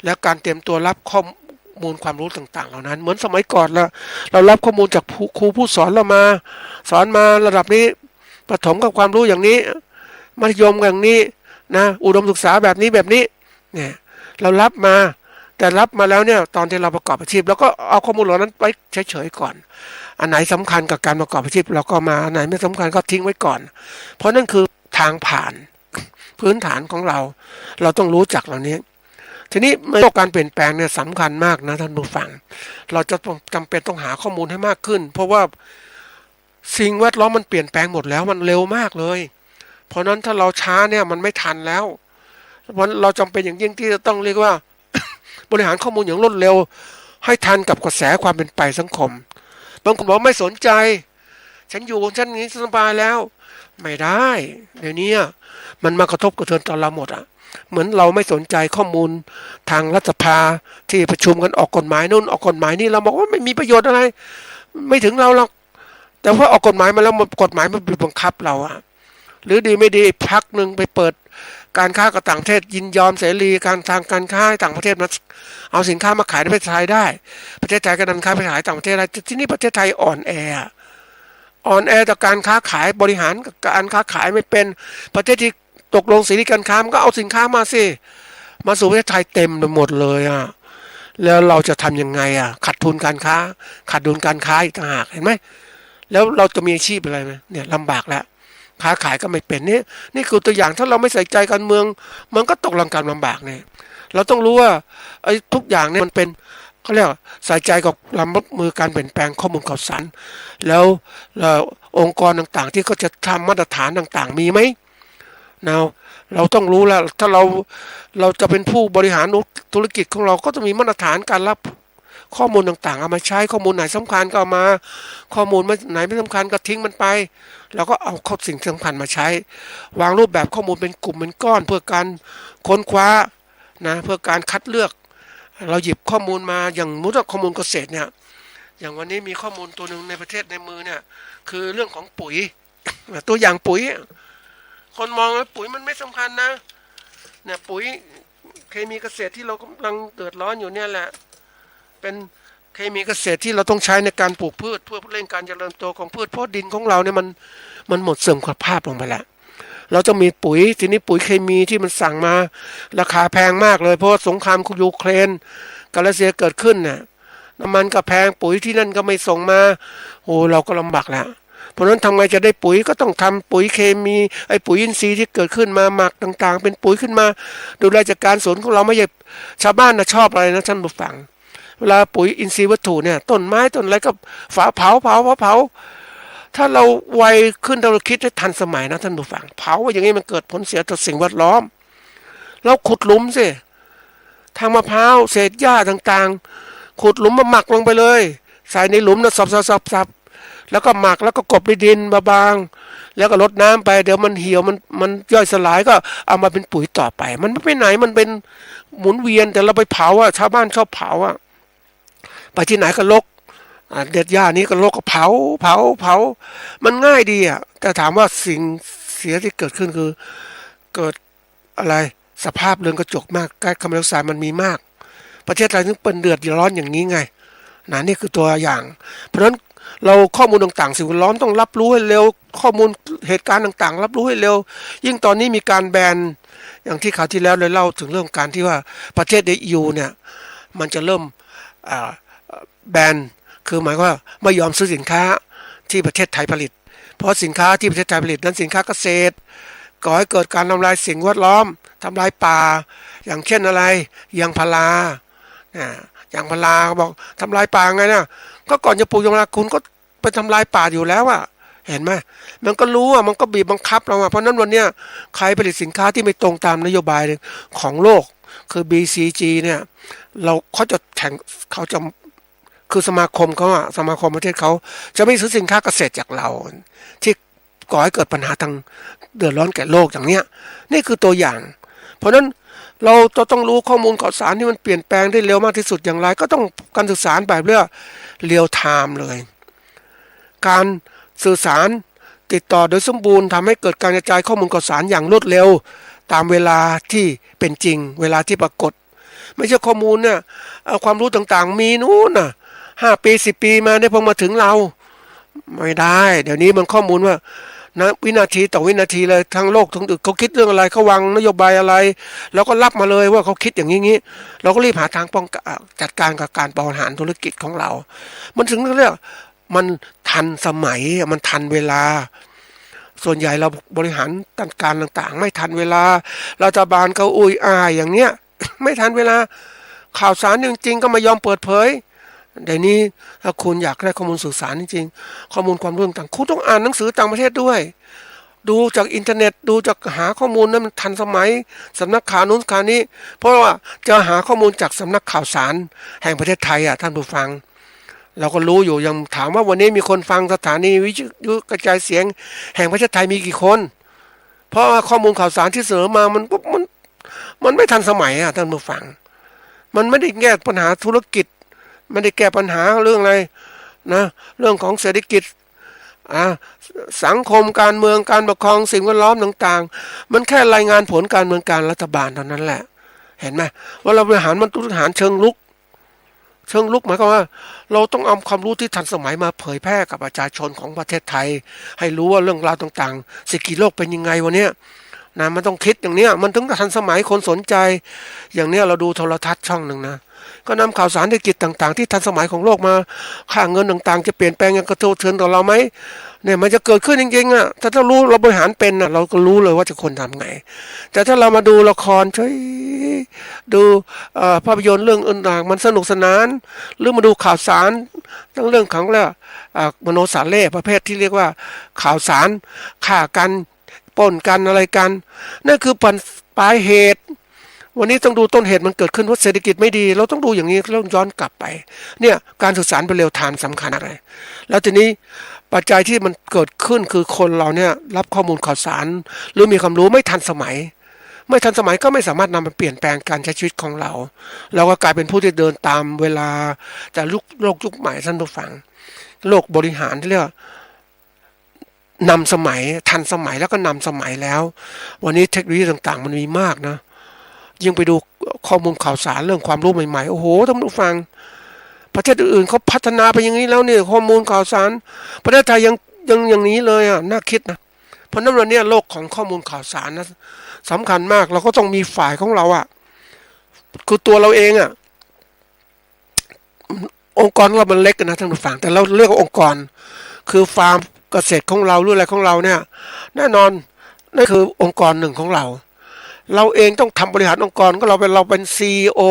และการเตรียมตัวรับข้อมูลความรู้ต่างๆเหล่านั้นเหมือนสมัยก่อนเรารับข้อมูลจากครูผู้สอนเรามาสอนมาระดับนี้ประถมกับความรู้อย่างนี้มัธยมอย่างนี้นะอุดมศึกษาแบบนี้เนี่ยเรารับมาแต่รับมาแล้วเนี่ยตอนที่เราประกอบอาชีพเราก็เอาข้อมูลเหล่านั้นไปเฉยๆก่อนอันไหนสำคัญกับการประกอบอาชีพเราก็มาอันไหนไม่สำคัญก็ทิ้งไว้ก่อนเพราะนั่นคือทางผ่านพื้นฐานของเราต้องรู้จักเหล่านี้ทีนี้โลกการเปลี่ยนแปลงเนี่ยสำคัญมากนะท่านผู้ฟังเราจะจำเป็นต้องหาข้อมูลให้มากขึ้นเพราะว่า สิ่งแวดล้อมมันเปลี่ยนแปลงหมดแล้วมันเร็วมากเลยเพราะนั้นถ้าเราช้าเนี่ยมันไม่ทันแล้ววันเราจำเป็นอย่างยิ่งที่จะต้องเรียกว่า บริหารข้อมูลอย่างรวดเร็วให้ทันกับกระแสความเป็นไปสังคมบางคนบอกไม่สนใจฉันอยู่ของฉันนี้สบายแล้วไม่ได้เดี๋ยวนี้มันมากระทบกระเทือนต่อเราหมดอ่ะเหมือนเราไม่สนใจข้อมูลทางรัฐสภาที่ประชุมกันออกกฎหมายนู่นออกกฎหมายนี่เราบอกว่าไม่มีประโยชน์อะไรไม่ถึงเราหรอกแต่ว่าออกกฎหมายมาแล้วกฎหมายมันบีบบังคับเราอะหรือดีไม่ดีพักหนึ่งไปเปิดการค้ากับต่างประเทศยินยอมเสรีการทางการค้าต่างประเทศมาเอาสินค้ามาขายในประเทศไทยได้ประเทศไทยก็นำค้าไปขายต่างประเทศได้ที่นี่ประเทศไทยอ่อนแอต่อการค้าขายบริหารการค้าขายไม่เป็นประเทศที่ตกลงเสรีการค้ามันก็เอาสินค้ามาสิมาสู่ประเทศไทยเต็มไปหมดเลยอ่ะแล้วเราจะทำยังไงอ่ะขาดทุนการค้าขาดดุลการค้าอีกต่างหากเห็นไหมแล้วเราจะมีอาชีพอะไรไหมเนี่ยลำบากแล้วค้าขายก็ไม่เป็นนี่คือตัวอย่างถ้าเราไม่ใส่ใจการเมืองมันก็ตกลำบากเนี่ยเราต้องรู้ว่าไอ้ทุกอย่างเนี่ยมันเป็นเขาเรียกใส่ใจกับรับมือการเปลี่ยนแปลงข้อมูลข่าวสารแล้วองค์กรต่างๆที่เขาจะทำมาตรฐานต่างๆมีไหมเราต้องรู้แล้วถ้าเราจะเป็นผู้บริหารธุรกิจของเราก็ต้องมีมาตรฐานการรับข้อมูลต่างๆเอามาใช้ข้อมูลไหนสำคัญก็เอามาข้อมูลไหนไม่สำคัญก็ทิ้งมันไปเราก็เอาข้อสิ่งสำคัญมาใช้วางรูปแบบข้อมูลเป็นกลุ่มเป็นก้อนเพื่อการค้นคว้านะเพื่อการคัดเลือกเราหยิบข้อมูลมาอย่างมุดข้อมูลเกษตรเนี่ยอย่างวันนี้มีข้อมูลตัวหนึ่งในประเทศในมือเนี่ยคือเรื่องของปุ๋ยตัวอย่างปุ๋ยคนมองว่าปุ๋ยมันไม่สำคัญนะเนี่ยปุ๋ยเคมีเกษตรที่เรากำลังเดือดร้อนอยู่เนี่ยแหละเป็นเคมีเกษตรที่เราต้องใช้ในการปลูกพืชเพื่อเร่งการเจริญโตของพืชเพราะดินของเราเนี่ยมันหมดเสื่อมคุณภาพลงไปแล้วเราจะมีปุ๋ยทีนี้ปุ๋ยเคมีที่มันสั่งมาราคาแพงมากเลยเพราะสงครามยูเครนกับรัสเซียเกิดขึ้นเนี่ยน้ำมันก็แพงปุ๋ยที่นั่นก็ไม่ส่งมาโอ้เราก็ลำบากแล้วเพราะฉะนั้นทำไงจะได้ปุ๋ยก็ต้องทำปุ๋ยเคมีไอ้ปุ๋ยอินทรีย์ที่เกิดขึ้นมาหมักต่างๆเป็นปุ๋ยขึ้นมาดูแลจากการสวนของเราไม่ใช่ชาวบ้านนะชอบอะไรนะท่านผู้ฟังเวลาปุ๋ยอินทรีย์วัตถุเนี่ยต้นไม้ต้นอะไรก็เผาถ้าเราไวขึ้นเราคิดให้ทันสมัยนะท่านผู้ฟังเผาอย่างนี้มันเกิดผลเสียต่อสิ่งแวดล้อมเราขุดหลุมสิทางมะพร้าวเศษหญ้าต่างๆขุดหลุมมาหมักลงไปเลยใส่ในหลุมนะสับแล้วก็หมักแล้วก็กลบด้วยดินบางๆแล้วก็รดน้ำไปเดี๋ยวมันเหี่ยวมันย่อยสลายก็เอามาเป็นปุ๋ยต่อไปมันไม่ไปไหนมันเป็นหมุนเวียนแต่เราไปเผาชาวบ้านชอบเผาไปที่ไหนก็รกเด็ดหญ้านี้ก็รกก็เผามันง่ายดีแต่ถามว่าสิ่งเสียที่เกิดขึ้นคือเกิดอะไรสภาพเรือนกระจกมากก๊าซคาร์บอนไดออกไซด์มันมีมากประเทศไทยถึงเป็นเดือดร้อนอย่างนี้ไงนี่คือตัวอย่างเพราะฉะนั้นเราข้อมูลต่างๆสิ่งแวดล้อมต้องรับรู้ให้เร็วข้อมูลเหตุการณ์ต่างๆรับรู้ให้เร็วยิ่งตอนนี้มีการแบนอย่างที่คราวที่แล้วเลยเล่าถึงเรื่องการที่ว่าประเทศใน EU เนี่ยมันจะเริ่มแบนคือหมายว่าไม่ยอมซื้อสินค้าที่ประเทศไทยผลิตเพราะสินค้าที่ประเทศไทยผลิตนั้นสินค้าเกษตรก่อให้เกิดการทำลายสิ่งแวดล้อมทำลายป่าอย่างเช่นอะไรยางพาราอย่างพาราบอกทำลายป่าไงนะก็ก่อนจะปลูกยางพาราคุณก็ไปทำลายป่าอยู่แล้วเห็นไหมมันก็รู้มันก็บีบบังคับเราเพราะนั้นวันนี้ใครผลิตสินค้าที่ไม่ตรงตามนโยบายของโลกคือ BCG เนี่ยเขาจะคือสมาคมเขาสมาคมประเทศเขาจะไม่ซื้อสินค้าเกษตรจากเราที่ก่อให้เกิดปัญหาทางเดือดร้อนแก่โลกอย่างเนี้ยนี่คือตัวอย่างเพราะนั้นเราต้องรู้ข้อมูลข่าวสารที่มันเปลี่ยนแปลงได้เร็วมากที่สุดอย่างไรก็ต้องการสื่อสารแบบเรียลไทม์เลยการสื่อสารติดต่อโดยสมบูรณ์ทำให้เกิดการกระจายข้อมูลข่าวสารอย่างรวดเร็วตามเวลาที่เป็นจริงเวลาที่ปรากฏไม่ใช่ข้อมูลเนี่ยความรู้ต่างๆมีนู้น5 ปี10 ปีมาได้พอมาถึงเราไม่ได้เดี๋ยวนี้มันข้อมูลว่านะวินาทีต่อวินาทีเลยทั้งโลกทั้งดึกเขาคิดเรื่องอะไรเขาวางนโยบายอะไรแล้วก็รับมาเลยว่าเขาคิดอย่างนี้เราก็รีบหาทางป้องกันจัดการกับการบริหารธุรกิจของเรามันถึงเรียกมันทันสมัยมันทันเวลาส่วนใหญ่เราบริหารการต่างๆไม่ทันเวลารัฐบาลเขาอุ้ยอายอย่างเนี้ย ไม่ทันเวลาข่าวสารจริงๆก็ไม่ยอมเปิดเผย เดี๋ยวนี้ถ้าคุณอยากได้ข้อมูลสื่อสารจริงๆข้อมูลความรู้ต่างคุณต้องอ่านหนังสือต่างประเทศด้วยดูจากอินเทอร์เน็ตดูจากหาข้อมูลนั้นมันทันสมัยสำนักข่าวนู้นข่าวนี้เพราะว่าจะหาข้อมูลจากสำนักข่าวสารแห่งประเทศไทยท่านผู้ฟังเราก็รู้อยู่ยังถามว่าวันนี้มีคนฟังสถานีวิทยุกระจายเสียงแห่งประเทศไทยมีกี่คนเพราะว่าข้อมูลข่าวสารที่เสนอมามันไม่ทันสมัยท่านผู้ฟังมันไม่ได้แก้ปัญหาธุรกิจไม่ได้แก้ปัญหาเรื่องอะไรนะเรื่องของเศรษฐกิจสังคมการเมืองการปกครองสิ่งแวดล้อมต่างๆมันแค่รายงานผลการเมืองการรัฐบาลเท่านั้นแหละเห็นไหมว่าเราบริหารมันบริหารเชิงลุกหมายความว่าเราต้องเอาความรู้ที่ทันสมัยมาเผยแพร่กับประชาชนของประเทศไทยให้รู้ว่าเรื่องราวต่างๆเศรษฐกิจโลกเป็นยังไงวันนี้นะมันต้องคิดอย่างเนี้ยมันถึงทันสมัยคนสนใจอย่างเนี้ยเราดูโทรทัศน์ช่องหนึ่งนะก็นำข่าวสารเศรษฐกิจต่างๆที่ทันสมัยของโลกมาค่าเงินต่างๆจะเปลี่ยนแปลงอย่างกระโจนเทือนต่อเราไหมเนี่ยมันจะเกิดขึ้นจริงๆถ้ารู้เราบริหารเป็นเราก็รู้เลยว่าจะควรทำไงแต่ถ้าเรามาดูละครใช่ดูภาพยนตร์เรื่องอื่นๆมันสนุกสนานหรือมาดูข่าวสารทั้งเรื่องของมโนสารเล่ประเภทที่เรียกว่าข่าวสารฆ่ากันปล้นกันอะไรกันนั่นคือปลายเหตุวันนี้ต้องดูต้นเหตุมันเกิดขึ้นว่าเศรษฐกิจไม่ดีเราต้องดูอย่างนี้เราย้อนกลับไปเนี่ยการสื่อสารเป็นเรียลไทม์สำคัญอะไรแล้วทีนี้ปัจจัยที่มันเกิดขึ้นคือคนเราเนี่ยรับข้อมูลข่าวสารหรือมีความรู้ไม่ทันสมัยก็ไม่สามารถนำมาเปลี่ยนแปลงการใช้ชีวิตของเราก็กลายเป็นผู้ที่เดินตามเวลาจากโลกยุคใหม่ท่านผู้ฟังโลกบริหารที่เรียกนำสมัยทันสมัยแล้วก็นำสมัยแล้ววันนี้เทคโนโลยีต่างๆมันมีมากนะยิ่งไปดูข้อมูลข่าวสารเรื่องความรู้ใหม่ๆโอ้โหท่านผู้ฟังประเทศอื่นๆเขาพัฒนาไปอย่างนี้แล้วเนี่ยข้อมูลข่าวสารประเทศไทยยังอย่างนี้เลยน่าคิดนะเพราะนั้นวันนี้โลกของข้อมูลข่าวสารนะสำคัญมากเราก็ต้องมีฝ่ายของเราคือตัวเราเององค์กรเรามันเล็กนะท่านผู้ฟังแต่เราเรียกว่าองค์กรคือฟาร์มเกษตรของเราหรืออะไรของเราเนี่ยแน่นอนนั่นคือองค์กรหนึ่งของเราเองต้องทำบริหารองค์กรก็เราเป็น CEO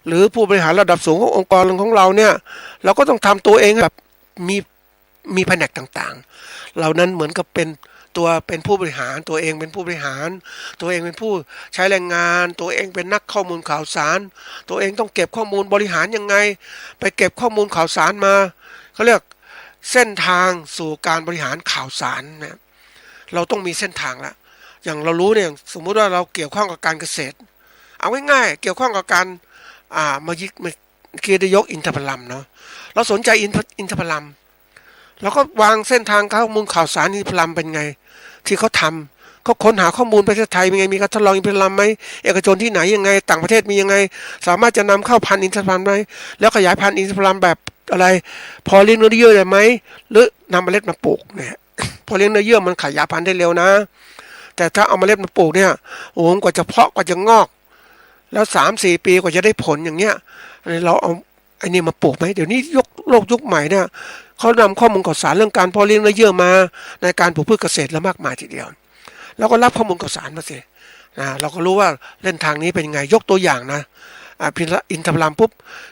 หรือผู้บริหารระดับสูงขององค์กรของเราเนี่ยเราก็ต้องทำตัวเองแบบมีแผนกต่างๆเหล่านั้นเหมือนกับเป็นผู้บริหารตัวเองเป็นผู้บริหารตัวเองเป็นผู้ใช้แรงงานตัวเองเป็นนักข้อมูลข่าวสารตัวเองต้องเก็บข้อมูลบริหารยังไงไปเก็บข้อมูลข่าวสารมาเขาเรียกเส้นทางสู่การบริหารข่าวสารนะเราต้องมีเส้นทางแล้วอย่างเรารู้เนี่ยสมมุติว่าเราเกี่ยวข้องกับการเกษตรเอาง่ายๆเกี่ยวข้องกับการมาเกียรติยกอินทผลัมเนาะเราสนใจอินทผลัมเราก็วางเส้นทางข้อมูลข่าวสารอินทผลัมเป็นไงที่เขาทำเขาค้นหาข้อมูลประเทศไทยเป็นไงมีการทดลองอินทผลัมไหมเอกชนที่ไหนยังไงต่างประเทศมียังไงสามารถจะนำเข้าพันธุ์อินทผลัมไหมแล้วขยายพันธุ์อินทผลัมแบบอะไรพอเลี้ยงเนื้อเยื่อได้ไหมหรือนำเมล็ดมาปลูกเนี่ยพอเลี้ยงเนื้อเยื่อมันขยายพันธุ์ได้เร็วนะแต่ถ้าเอาเมล็ดมาปลูกเนี่ยโอ้โหกว่าจะเพาะกว่าจะงอกแล้ว3-4 ปีกว่าจะได้ผลอย่างเงี้ยเราเอาไอ้นี่มาปลูกไหมเดี๋ยวนี้โลกยุคใหม่เนี่ยเขานำข้อมูลข่าวสารเรื่องการเพาะเลี้ยงเนื้อเยื่อมาในการปลูกพืชเกษตรแล้วมากมายทีเดียวเราก็รับข้อมูลข่าวสารมาสิเราก็รู้ว่าเส้นทางนี้เป็นยังไงยกตัวอย่างนะอินทผลัมปุ๊บ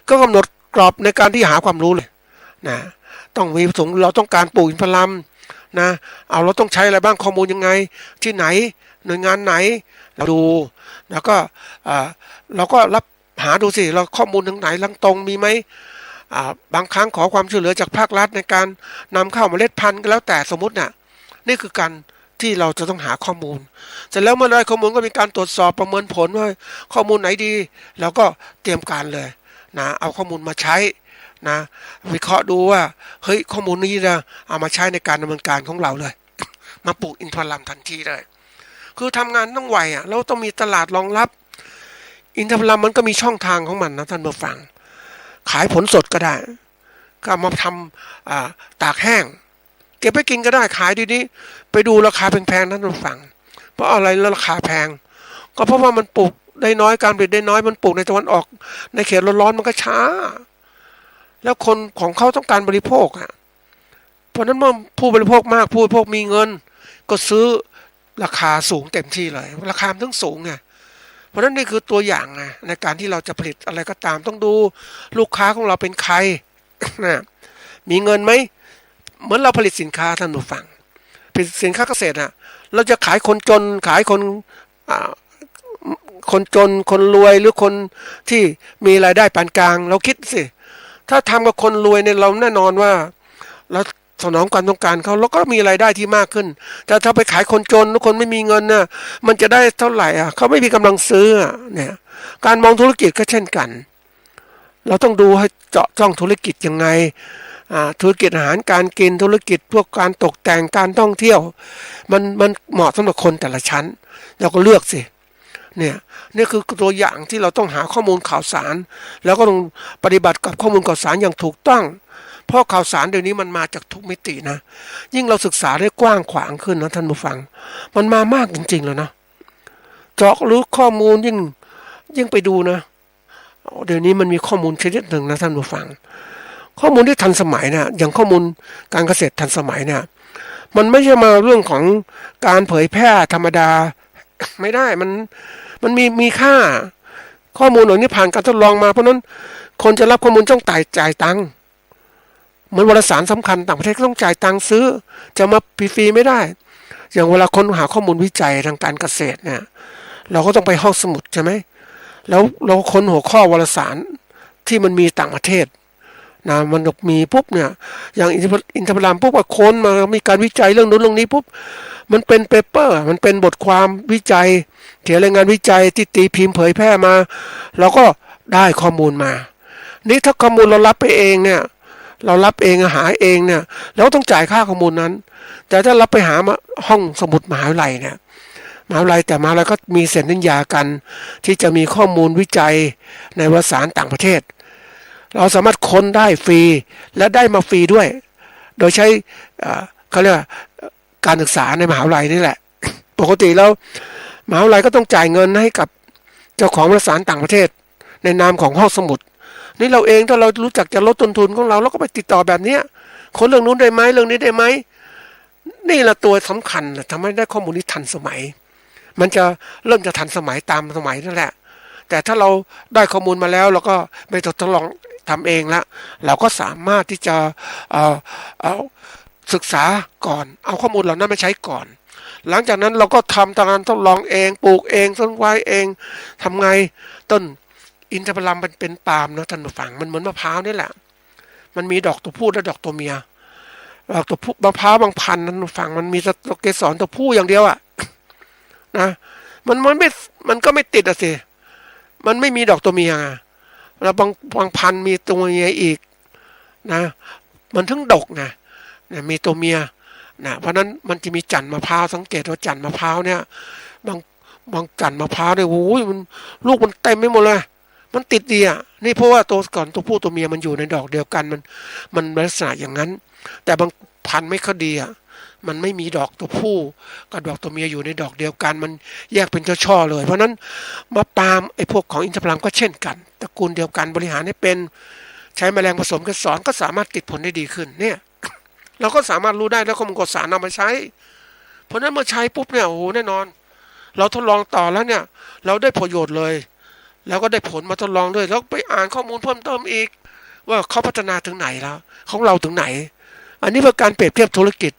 ก็กำหนดกรอบในการที่หาความรู้เลยนะต้องมีประสงค์เราต้องการปลูกอินทผลัมนะเราต้องใช้อะไรบ้างข้อมูลยังไงที่ไหนหน่วยงานไหนเราดูแล้วก็เราก็รับหาดูสิเราข้อมูลทางไหนลังตรงมีไหมบางครั้งขอความช่วยเหลือจากภาครัฐในการนำเข้าเมล็ดพันธุ์ก็แล้วแต่สมมติน่ะนี่คือการที่เราจะต้องหาข้อมูลเสร็จแล้วเมื่อได้ข้อมูลก็มีการตรวจสอบประเมินผลว่าข้อมูลไหนดีเราก็เตรียมการเลยนะเอาข้อมูลมาใช้นะวิเคราะห์ดูว่าเฮ้ยข้อมูลนี้นะเอามาใช้ในการดำเนินการของเราเลยมาปลูกอินทผลัมทันทีเลยคือทำงานต้องไวเราต้องมีตลาดรองรับอินทผลัมมันก็มีช่องทางของมันนะท่านผู้ฟังขายผลสดก็ได้ก็มาทำตากแห้งเก็บไปกินก็ได้ขายดีนี้ไปดูราคาแพงๆท่านผู้ฟังเพราะอะไรแล้วราคาแพงก็เพราะว่ามันปลูกได้น้อยการผลิตได้น้อยมันปลูกในตะวันออกในเขตร้อนๆมันก็ช้าแล้วคนของเขาต้องการบริโภคเพราะนั้นเมื่อผู้บริโภคมากผู้บริโภคมีเงินก็ซื้อราคาสูงเต็มที่เลยราคามันต้องสูงไงเพ ราะฉะนั้นนี่คือตัวอย่างนะในการที่เราจะผลิตอะไรก็ตามต้องดูลูกค้าของเราเป็นใคร นะมีเงินไหมเหมือนเราผลิตสินค้าท่านผู้ฟังผลิตสินค้าเกษตรเราจะขายคนจนขายคนจนคนรวยหรือคนที่มีรายได้ปานกลางเราคิดสิถ้าทำกับคนรวยเนี่ยเราแน่นอนว่าเราสนองความต้องการเขาแล้วก็มีรายได้ที่มากขึ้นแต่ถ้าไปขายคนจนหรือคนไม่มีเงินน่ะมันจะได้เท่าไหร่เขาไม่มีกำลังซื้อเนี่ยการมองธุรกิจก็เช่นกันเราต้องดูให้เจาะจ้องธุรกิจยังไงธุรกิจอาหารการกินธุรกิจพวกการตกแต่งการท่องเที่ยวมันเหมาะสำหรับคนแต่ละชั้นเราก็เลือกสิเนี่ยนี่คือตัวอย่างที่เราต้องหาข้อมูลข่าวสารแล้วก็ต้องปฏิบัติกับข้อมูลข่าวสารอย่างถูกต้องเพราะข่าวสารเดี๋ยวนี้มันมาจากทุกมิตินะยิ่งเราศึกษาได้กว้างขวางขึ้นนะท่านผู้ฟังมันมามากจริงๆแล้วนะเจาะลึกข้อมูลยิ่งไปดูนะเดี๋ยวนี้มันมีข้อมูลชนิดหนึ่งนะท่านผู้ฟังข้อมูลที่ทันสมัยนะอย่างข้อมูลการเกษตรทันสมัยเนี่ยมันไม่ใช่มาเรื่องของการเผยแพร่ธรรมดาไม่ได้มันมีค่าข้อมูลเหล่านี้ผ่านการทดลองมาเพราะนั้นคนจะรับข้อมูลต้องจ่ายตังค์เหมือนวารสารสำคัญต่างประเทศก็ต้องจ่ายตังค์ซื้อจะมาฟรีๆไม่ได้อย่างเวลาคนหาข้อมูลวิจัยทางการเกษตรเนี่ยเราก็ต้องไปห้องสมุดใช่ไหมแล้วเราค้นหัวข้อวารสารที่มันมีต่างประเทศนะมันมีปุ๊บเนี่ยอย่างอินทผลัมปุ๊บก็ค้นมามีการวิจัยเรื่องนู้นเรื่องนี้ปุ๊บมันเป็นเปเปอร์มันเป็นบทความวิจัยเขียนรายงานวิจัยที่ตีพิมพ์เผยแพร่มาเราก็ได้ข้อมูลมานี่ถ้าข้อมูลเรารับไปเองเนี่ยเรารับเองหาเองเนี่ยเราต้องจ่ายค่าข้อมูลนั้นแต่ถ้ารับไปหาห้องสมุดมหาวิทยาลัยเนี่ยมหาวิทยาลัยแต่มหาวิทยาลัยก็มีเซ็นสัญญากันที่จะมีข้อมูลวิจัยในวารสารต่างประเทศเราสามารถค้นได้ฟรีและได้มาฟรีด้วยโดยใช้เขาเรียกการศึกษาในมหาวิทยาลัยนี่แหละปกติแล้วมหาวิทยาลัยก็ต้องจ่ายเงินให้กับเจ้าของวารสารต่างประเทศในนามของห้องสมุดนี่เราเองถ้าเรารู้จักจะลดต้นทุนของเราก็ไปติดต่อแบบนี้ค้นเรื่องนู้นได้ไหมเรื่องนี้ได้ไหมนี่แหละตัวสำคัญทำให้ได้ข้อมูลที่ทันสมัยมันจะเริ่มจะทันสมัยตามสมัยนั่นแหละแต่ถ้าเราได้ข้อมูลมาแล้วเราก็ไม่ต้องทดลองทำเองละเราก็สามารถที่จะเอาศึกษาก่อนเอาข้อมูลเหล่านั้นมาใช้ก่อนหลังจากนั้นเราก็ทำการทดลองเองปลูกเองต้นไม้เองทำไงต้นอินทผลัมมันเป็นปาล์มนะท่านผู้ฟังมันเหมือนมะพร้าวนี่แหละมันมีดอกตัวผู้และดอกตัวเมียดอกตัวผู้มะพร้าวบางพันธุ์ท่านผู้ฟังมันมีเกสรตัวผู้อย่างเดียวอะนะมันก็ไม่ติดอะสิมันไม่มีดอกตัวเมียแล้วบางพันธุ์มีตัวเมียอีกนะมันถึงดกนะมีตัวเมียนะเพราะนั้นมันจะมีจันทร์มะพร้าวสังเกตว่าจันทร์มะพร้าวเนี่ยบางจันทร์มะพร้าวเนี่ยโอ้ยมันลูกมันเต็มไปหมดเลยมันติดดีอ่ะนี่เพราะว่าตัวก่อนตัวผู้ตัวเมียมันอยู่ในดอกเดียวกันมันลักษณะอย่างนั้นแต่บางพันธุ์ไม่ค่อยดีอ่ะมันไม่มีดอกตัวผู้กับดอกตัวเมียอยู่ในดอกเดียวกันมันแยกเป็นช่อๆเลยเพราะนั้นมะปรางไอ้พวกของอินทผลัมก็เช่นกันตระกูลเดียวกันบริหารให้เป็นใช้แมลงผสมเกสรก็สามารถติดผลได้ดีขึ้นเนี่ยเราก็สามารถรู้ได้แล้วข้อมูลข่าวสารเอามาใช้เพราะนั้นเมื่อใช้ปุ๊บเนี่ยโอ้โหแน่นอนเราทดลองต่อแล้วเนี่ยเราได้ประโยชน์เลยแล้วก็ได้ผลมาทดลองด้วยแล้วไปอ่านข้อมูลเพิ่มเติมอีกว่าเขาพัฒนาถึงไหนแล้วของเราถึงไหนอันนี้เป็นการเปรียบเทียบธุรกิจ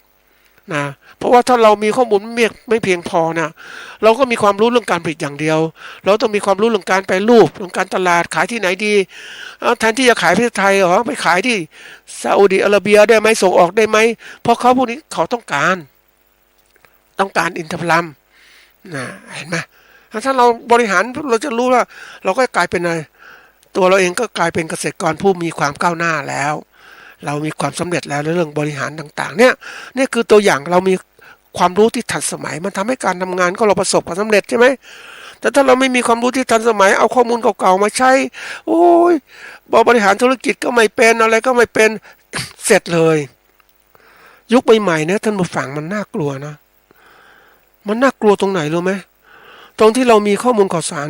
นะเพราะว่าถ้าเรามีข้อมูลไม่เพียงพอนะเราก็มีความรู้เรื่องการผลิตอย่างเดียวเราต้องมีความรู้เรื่องการแปรรูปเรื่องการตลาดขายที่ไหนดีแทนที่จะขายประเทศไทยไปขายที่ซาอุดิอาระเบียได้ไหมส่งออกได้ไหมเพราะเขาพวกนี้เขาต้องการอินทผลัมนะเห็นไหมถ้าเราบริหารเราจะรู้ว่าเราก็กลายเป็นอะไรตัวเราเองก็กลายเป็นเกษตรกรผู้มีความก้าวหน้าแล้วเรามีความสำเร็จแล้วในเรื่องบริหารต่างๆเนี่ยนี่คือตัวอย่างเรามีความรู้ที่ทันสมัยมันทำให้การทำงานก็เราประสบความสำเร็จใช่ไหมแต่ถ้าเราไม่มีความรู้ที่ทันสมัยเอาข้อมูลเก่าๆมาใช้โอ้ยบริหารธุรกิจก็ไม่เป็นอะไรก็ไม่เป็น เสร็จเลยยุคใหม่ๆเนี่ยท่านผู้ฟังมันน่ากลัวนะมันน่ากลัวตรงไหนรู้ไหมตรงที่เรามีข้อมูลข่าวสาร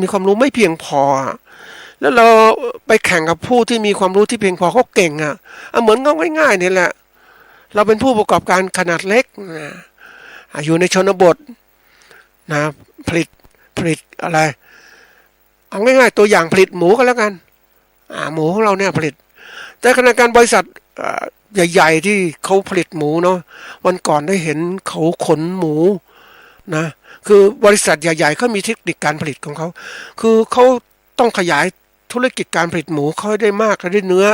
มีความรู้ไม่เพียงพอแล้วเราไปแข่งกับผู้ที่มีความรู้ที่เพียงพอเขาเก่งเหมือนง่ายๆนี่แหละเราเป็นผู้ประกอบการขนาดเล็กอยู่ในชนบทนะผลิต ผลิตอะไรเอาง่ายๆตัวอย่างผลิตหมูก็แล้วกันหมูของเราเนี่ยผลิตแต่ขณะการบริษัทใหญ่ๆที่เขาผลิตหมูเนาะวันก่อนได้เห็นเขาขนหมูนะคือบริษัทใหญ่ๆเขามีเทคนิคการผลิตของเขาคือเขาต้องขยายธุรกิจการผลิตหมูเขาให้ได้มากและได้เนื้อ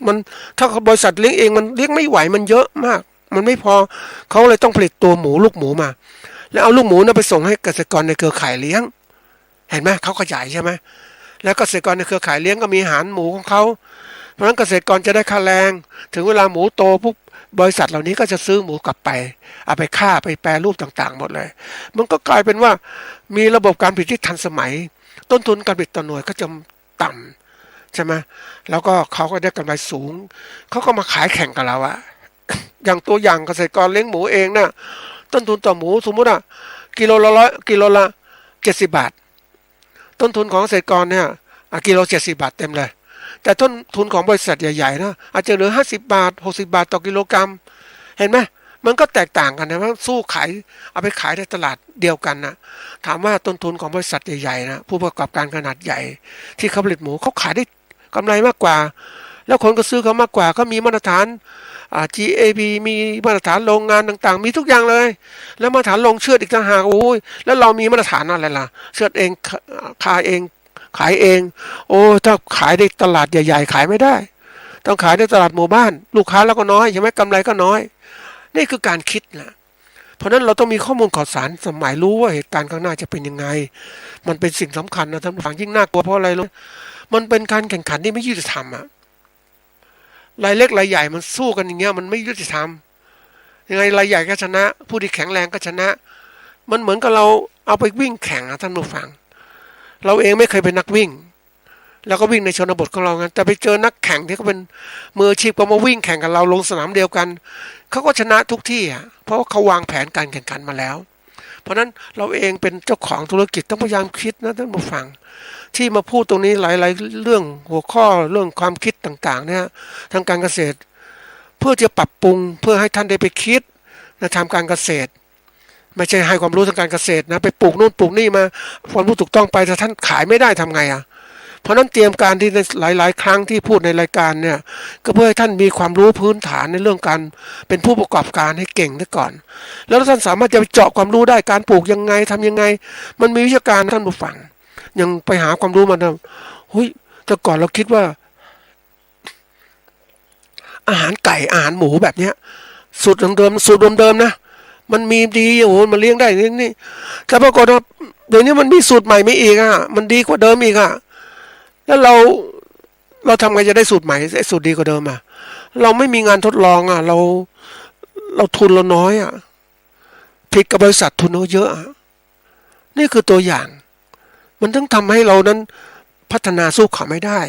มันถ้าบริษัทเลี้ยงเองมันเลี้ยงไม่ไหวมันเยอะมากมันไม่พอเขาเลยต้องผลิตตัวหมูลูกหมูมาแล้วเอาลูกหมูนั้นไปส่งให้เกษตรกรในเครือข่ายเลี้ยงเห็นไหมเขาขยายใช่ไหมแล้วเกษตรกรในเครือข่ายเลี้ยงก็มีอาหารหมูของเขาเพราะฉะนั้นเกษตรกรจะได้ค่าแรงถึงเวลาหมูโตปุ๊บบริษัทเหล่านี้ก็จะซื้อหมูกลับไปเอาไปฆ่าไปแปรรูปต่างๆหมดเลยมันก็กลายเป็นว่ามีระบบการผลิตที่ทันสมัยต้นทุนการผลิตต่อหน่วยก็จะต่ำใช่ไหมแล้วก็เขาก็ได้กำไรสูงเขาก็มาขายแข่งกับเราอะอย่างตัวอย่างเกษตรกรเลี้ยงหมูเองนะต้นทุนต่อหมูสมมุติกิโลละ70 บาทต้นทุนของเกษตรกรเนี่ยกิโล70 บาทเต็มเลยแต่ต้นทุนของบริษัทใหญ่ๆนะอาจจะเหลือ50 บาท60 บาทต่อกิโลกรัมเห็นไหมมันก็แตกต่างกันนะว่าสู้ขายเอาไปขายในตลาดเดียวกันนะถามว่าต้นทุนของบริษัทใหญ่ๆนะผู้ประกอบการขนาดใหญ่ที่เขาผลิตหมูเขาขายได้กำไรมากกว่าแล้วคนก็ซื้อเขามากกว่าก็มีมาตรฐานGAP มีมาตรฐานโรงงานต่างๆมีทุกอย่างเลยแล้วมาตรฐานลงเชือดอีกต่างหากโอ้ยแล้วเรามีมาตรฐานอะไรล่ะเชือดเองขายเองขายเองโอ้ถ้าขายในตลาดใหญ่ๆขายไม่ได้ต้องขายในตลาดหมู่บ้านลูกค้าแล้วก็น้อยใช่ไหมกำไรก็น้อยนี่คือการคิดนะเพราะนั้นเราต้องมีข้อมูลข่าวสารสมัยรู้ว่าเหตุการณ์ข้างหน้าจะเป็นยังไงมันเป็นสิ่งสำคัญนะท่านผู้ฟังยิ่งน่ากลัวเพราะอะไรรู้มันเป็นการแข่งขันที่ไม่ยุติธรรมรายเล็กรายใหญ่มันสู้กันอย่างเงี้ยมันไม่ยุติธรรมยังไงรายใหญ่ก็ชนะผู้ที่แข็งแรงก็ชนะมันเหมือนกับเราเอาไปวิ่งแข่งนะท่านผู้ฟังเราเองไม่เคยเป็นนักวิ่งแล้วก็วิ่งในชนบทของเราไงแต่ไปเจอนักแข่งที่เขาเป็นมืออาชีพก็มาวิ่งแข่งกับเราลงสนามเดียวกันเขาก็ชนะทุกที่เพราะว่าเขาวางแผนการแข่งขันมาแล้วเพราะนั้นเราเองเป็นเจ้าของธุรกิจต้องพยายามคิดนะท่านผู้ฟังที่มาพูดตรงนี้หลายๆเรื่องหัวข้อเรื่องความคิดต่างๆเนี่ยทางการเกษตรเพื่อจะปรับปรุงเพื่อให้ท่านได้ไปคิดนะทำการเกษตรไม่ใช่ให้ความรู้ทางการเกษตรนะไปปลูกนู่นปลูกนี่มาความรู้ถูกต้องไปแต่ท่านขายไม่ได้ทำไงเพราะนั้นเตรียมการที่ในหลายๆครั้งที่พูดในรายการเนี่ยก็เพื่อให้ท่านมีความรู้พื้นฐานในเรื่องการเป็นผู้ประกอบการให้เก่งได้ก่อนแล้วท่านสามารถจะไปเจาะความรู้ได้การปลูกยังไงทำยังไงมันมีวิชาการท่านผู้ฟังยังไปหาความรู้มาแต่ก่อนเราคิดว่าอาหารไก่อาหารหมูแบบเนี้ยสูตรเดิมนะมันมีดีโอ้โหมันเลี้ยงได้นี่แต่ปรากฏว่าเดี๋ยวนี้มันมีสูตรใหม่ไม่อีกมันดีกว่าเดิมอีกแล้วเราทำไงจะได้สูตรใหม่สูตรดีกว่าเดิมเราไม่มีงานทดลองเราทุนเราน้อยผิดกับบริษัททุนเขาเยอะนี่คือตัวอย่างมันต้องทำให้เรานั้นพัฒนาสู้เขาไม่ได้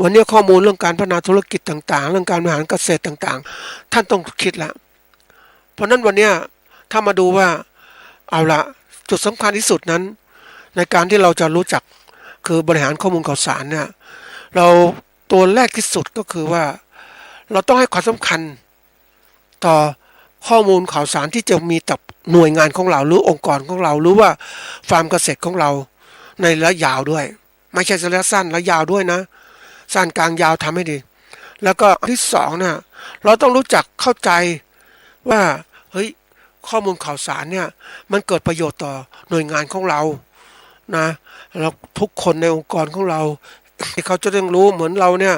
วันนี้ข้อมูลเรื่องการพัฒนาธุรกิจต่างๆเรื่องการบริหารเกษตรต่างๆท่านต้องคิดละเพราะนั้นวันนี้ถ้ามาดูว่าเอาละจุดสำคัญที่สุดนั้นในการที่เราจะรู้จักคือบริหารข้อมูลข่าวสารเนี่ยเราตัวแรกที่สุดก็คือว่าเราต้องให้ความสำคัญต่อข้อมูลข่าวสารที่จะมีกับหน่วยงานของเราหรือองค์กรของเราหรือว่าฟาร์มเกษตรของเราในระยะยาวด้วยไม่ใช่ระยะสั้นระยะยาวด้วยนะสั้นกลางยาวทำให้ดีแล้วก็ที่สองเนี่ยเราต้องรู้จักเข้าใจว่าเฮ้ยข้อมูลข่าวสารเนี่ยมันเกิดประโยชน์ต่อหน่วยงานของเรานะแล้วทุกคนในองค์กรของเราเขาจะต้องรู้เหมือนเราเนี่ย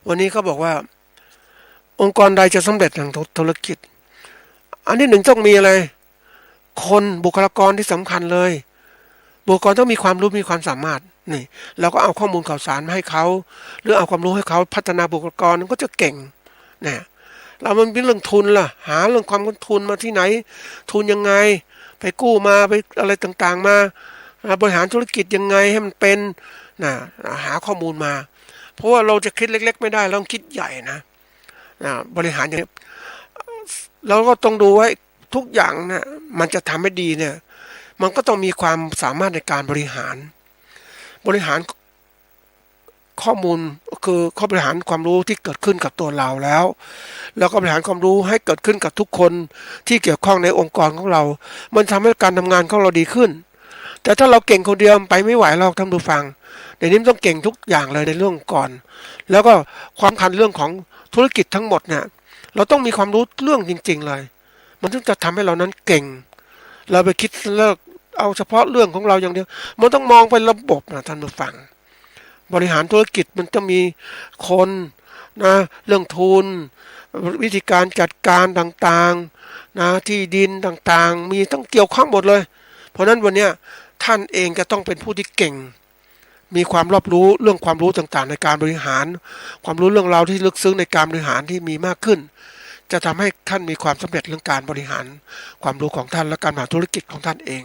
วันนี้เขาบอกว่าองค์กรใดจะสำเร็จทางธุรกิจอันที่หนึ่งต้องมีอะไรคนบุคลากรที่สำคัญเลยบุคลากรต้องมีความรู้มีความสามารถนี่เราก็เอาข้อมูลข่าวสารมาให้เขาหรือเอาความรู้ให้เขาพัฒนาบุคลากรก็จะเก่งเนี่ยเรามันเป็นเรื่องทุนล่ะหาเรื่องความทุนมาที่ไหนทุนยังไงไปกู้มาไปอะไรต่างๆมาบริหารธุรกิจยังไงให้มันเป็นหาข้อมูลมาเพราะว่าเราจะคิดเล็กๆไม่ได้เราต้องคิดใหญ่นะบริหารอย่างนี้เราก็ต้องดูว่าทุกอย่างนะมันจะทำให้ดีเนี่ยมันก็ต้องมีความสามารถในการบริหารข้อมูลคือข้อบริหารความรู้ที่เกิดขึ้นกับตัวเราแล้วก็บริหารความรู้ให้เกิดขึ้นกับทุกคนที่เกี่ยวข้องในองค์กรของเรามันทำให้การทำงานของเราดีขึ้นแต่ แต่ถ้าเราเก่งคนเดียวไปไม่ไหวหรอกท่านผู้ฟังเดี๋ยวนี้มันต้องเก่งทุกอย่างเลยในเรื่องก่อน แล้วก็ความคันเรื่องของธุรกิจทั้งหมดเนี่ยเราต้องมีความรู้เรื่องจริงๆเลยมันถึงจะทำให้เรานั้นเก่งเราไปคิดเลิกเอาเฉพาะเรื่องของเราอย่างเดียวมันต้องมองไประบบนะท่านผู้ฟังบริหารธุรกิจมันจะมีคนนะเรื่องทุนวิธีการจัดการต่างๆนะที่ดินต่างๆมีต้องเกี่ยวข้องหมดเลยเพราะนั้นวันนี้ท่านเองก็ต้องเป็นผู้ที่เก่งมีความรอบรู้เรื่องความรู้ต่างๆในการบริหารความรู้เรื่องราวที่ลึกซึ้งในการบริหารที่มีมากขึ้นจะทำให้ท่านมีความสำเร็จเรื่องการบริหารความรู้ของท่านและการบริหารธุรกิจของท่านเอง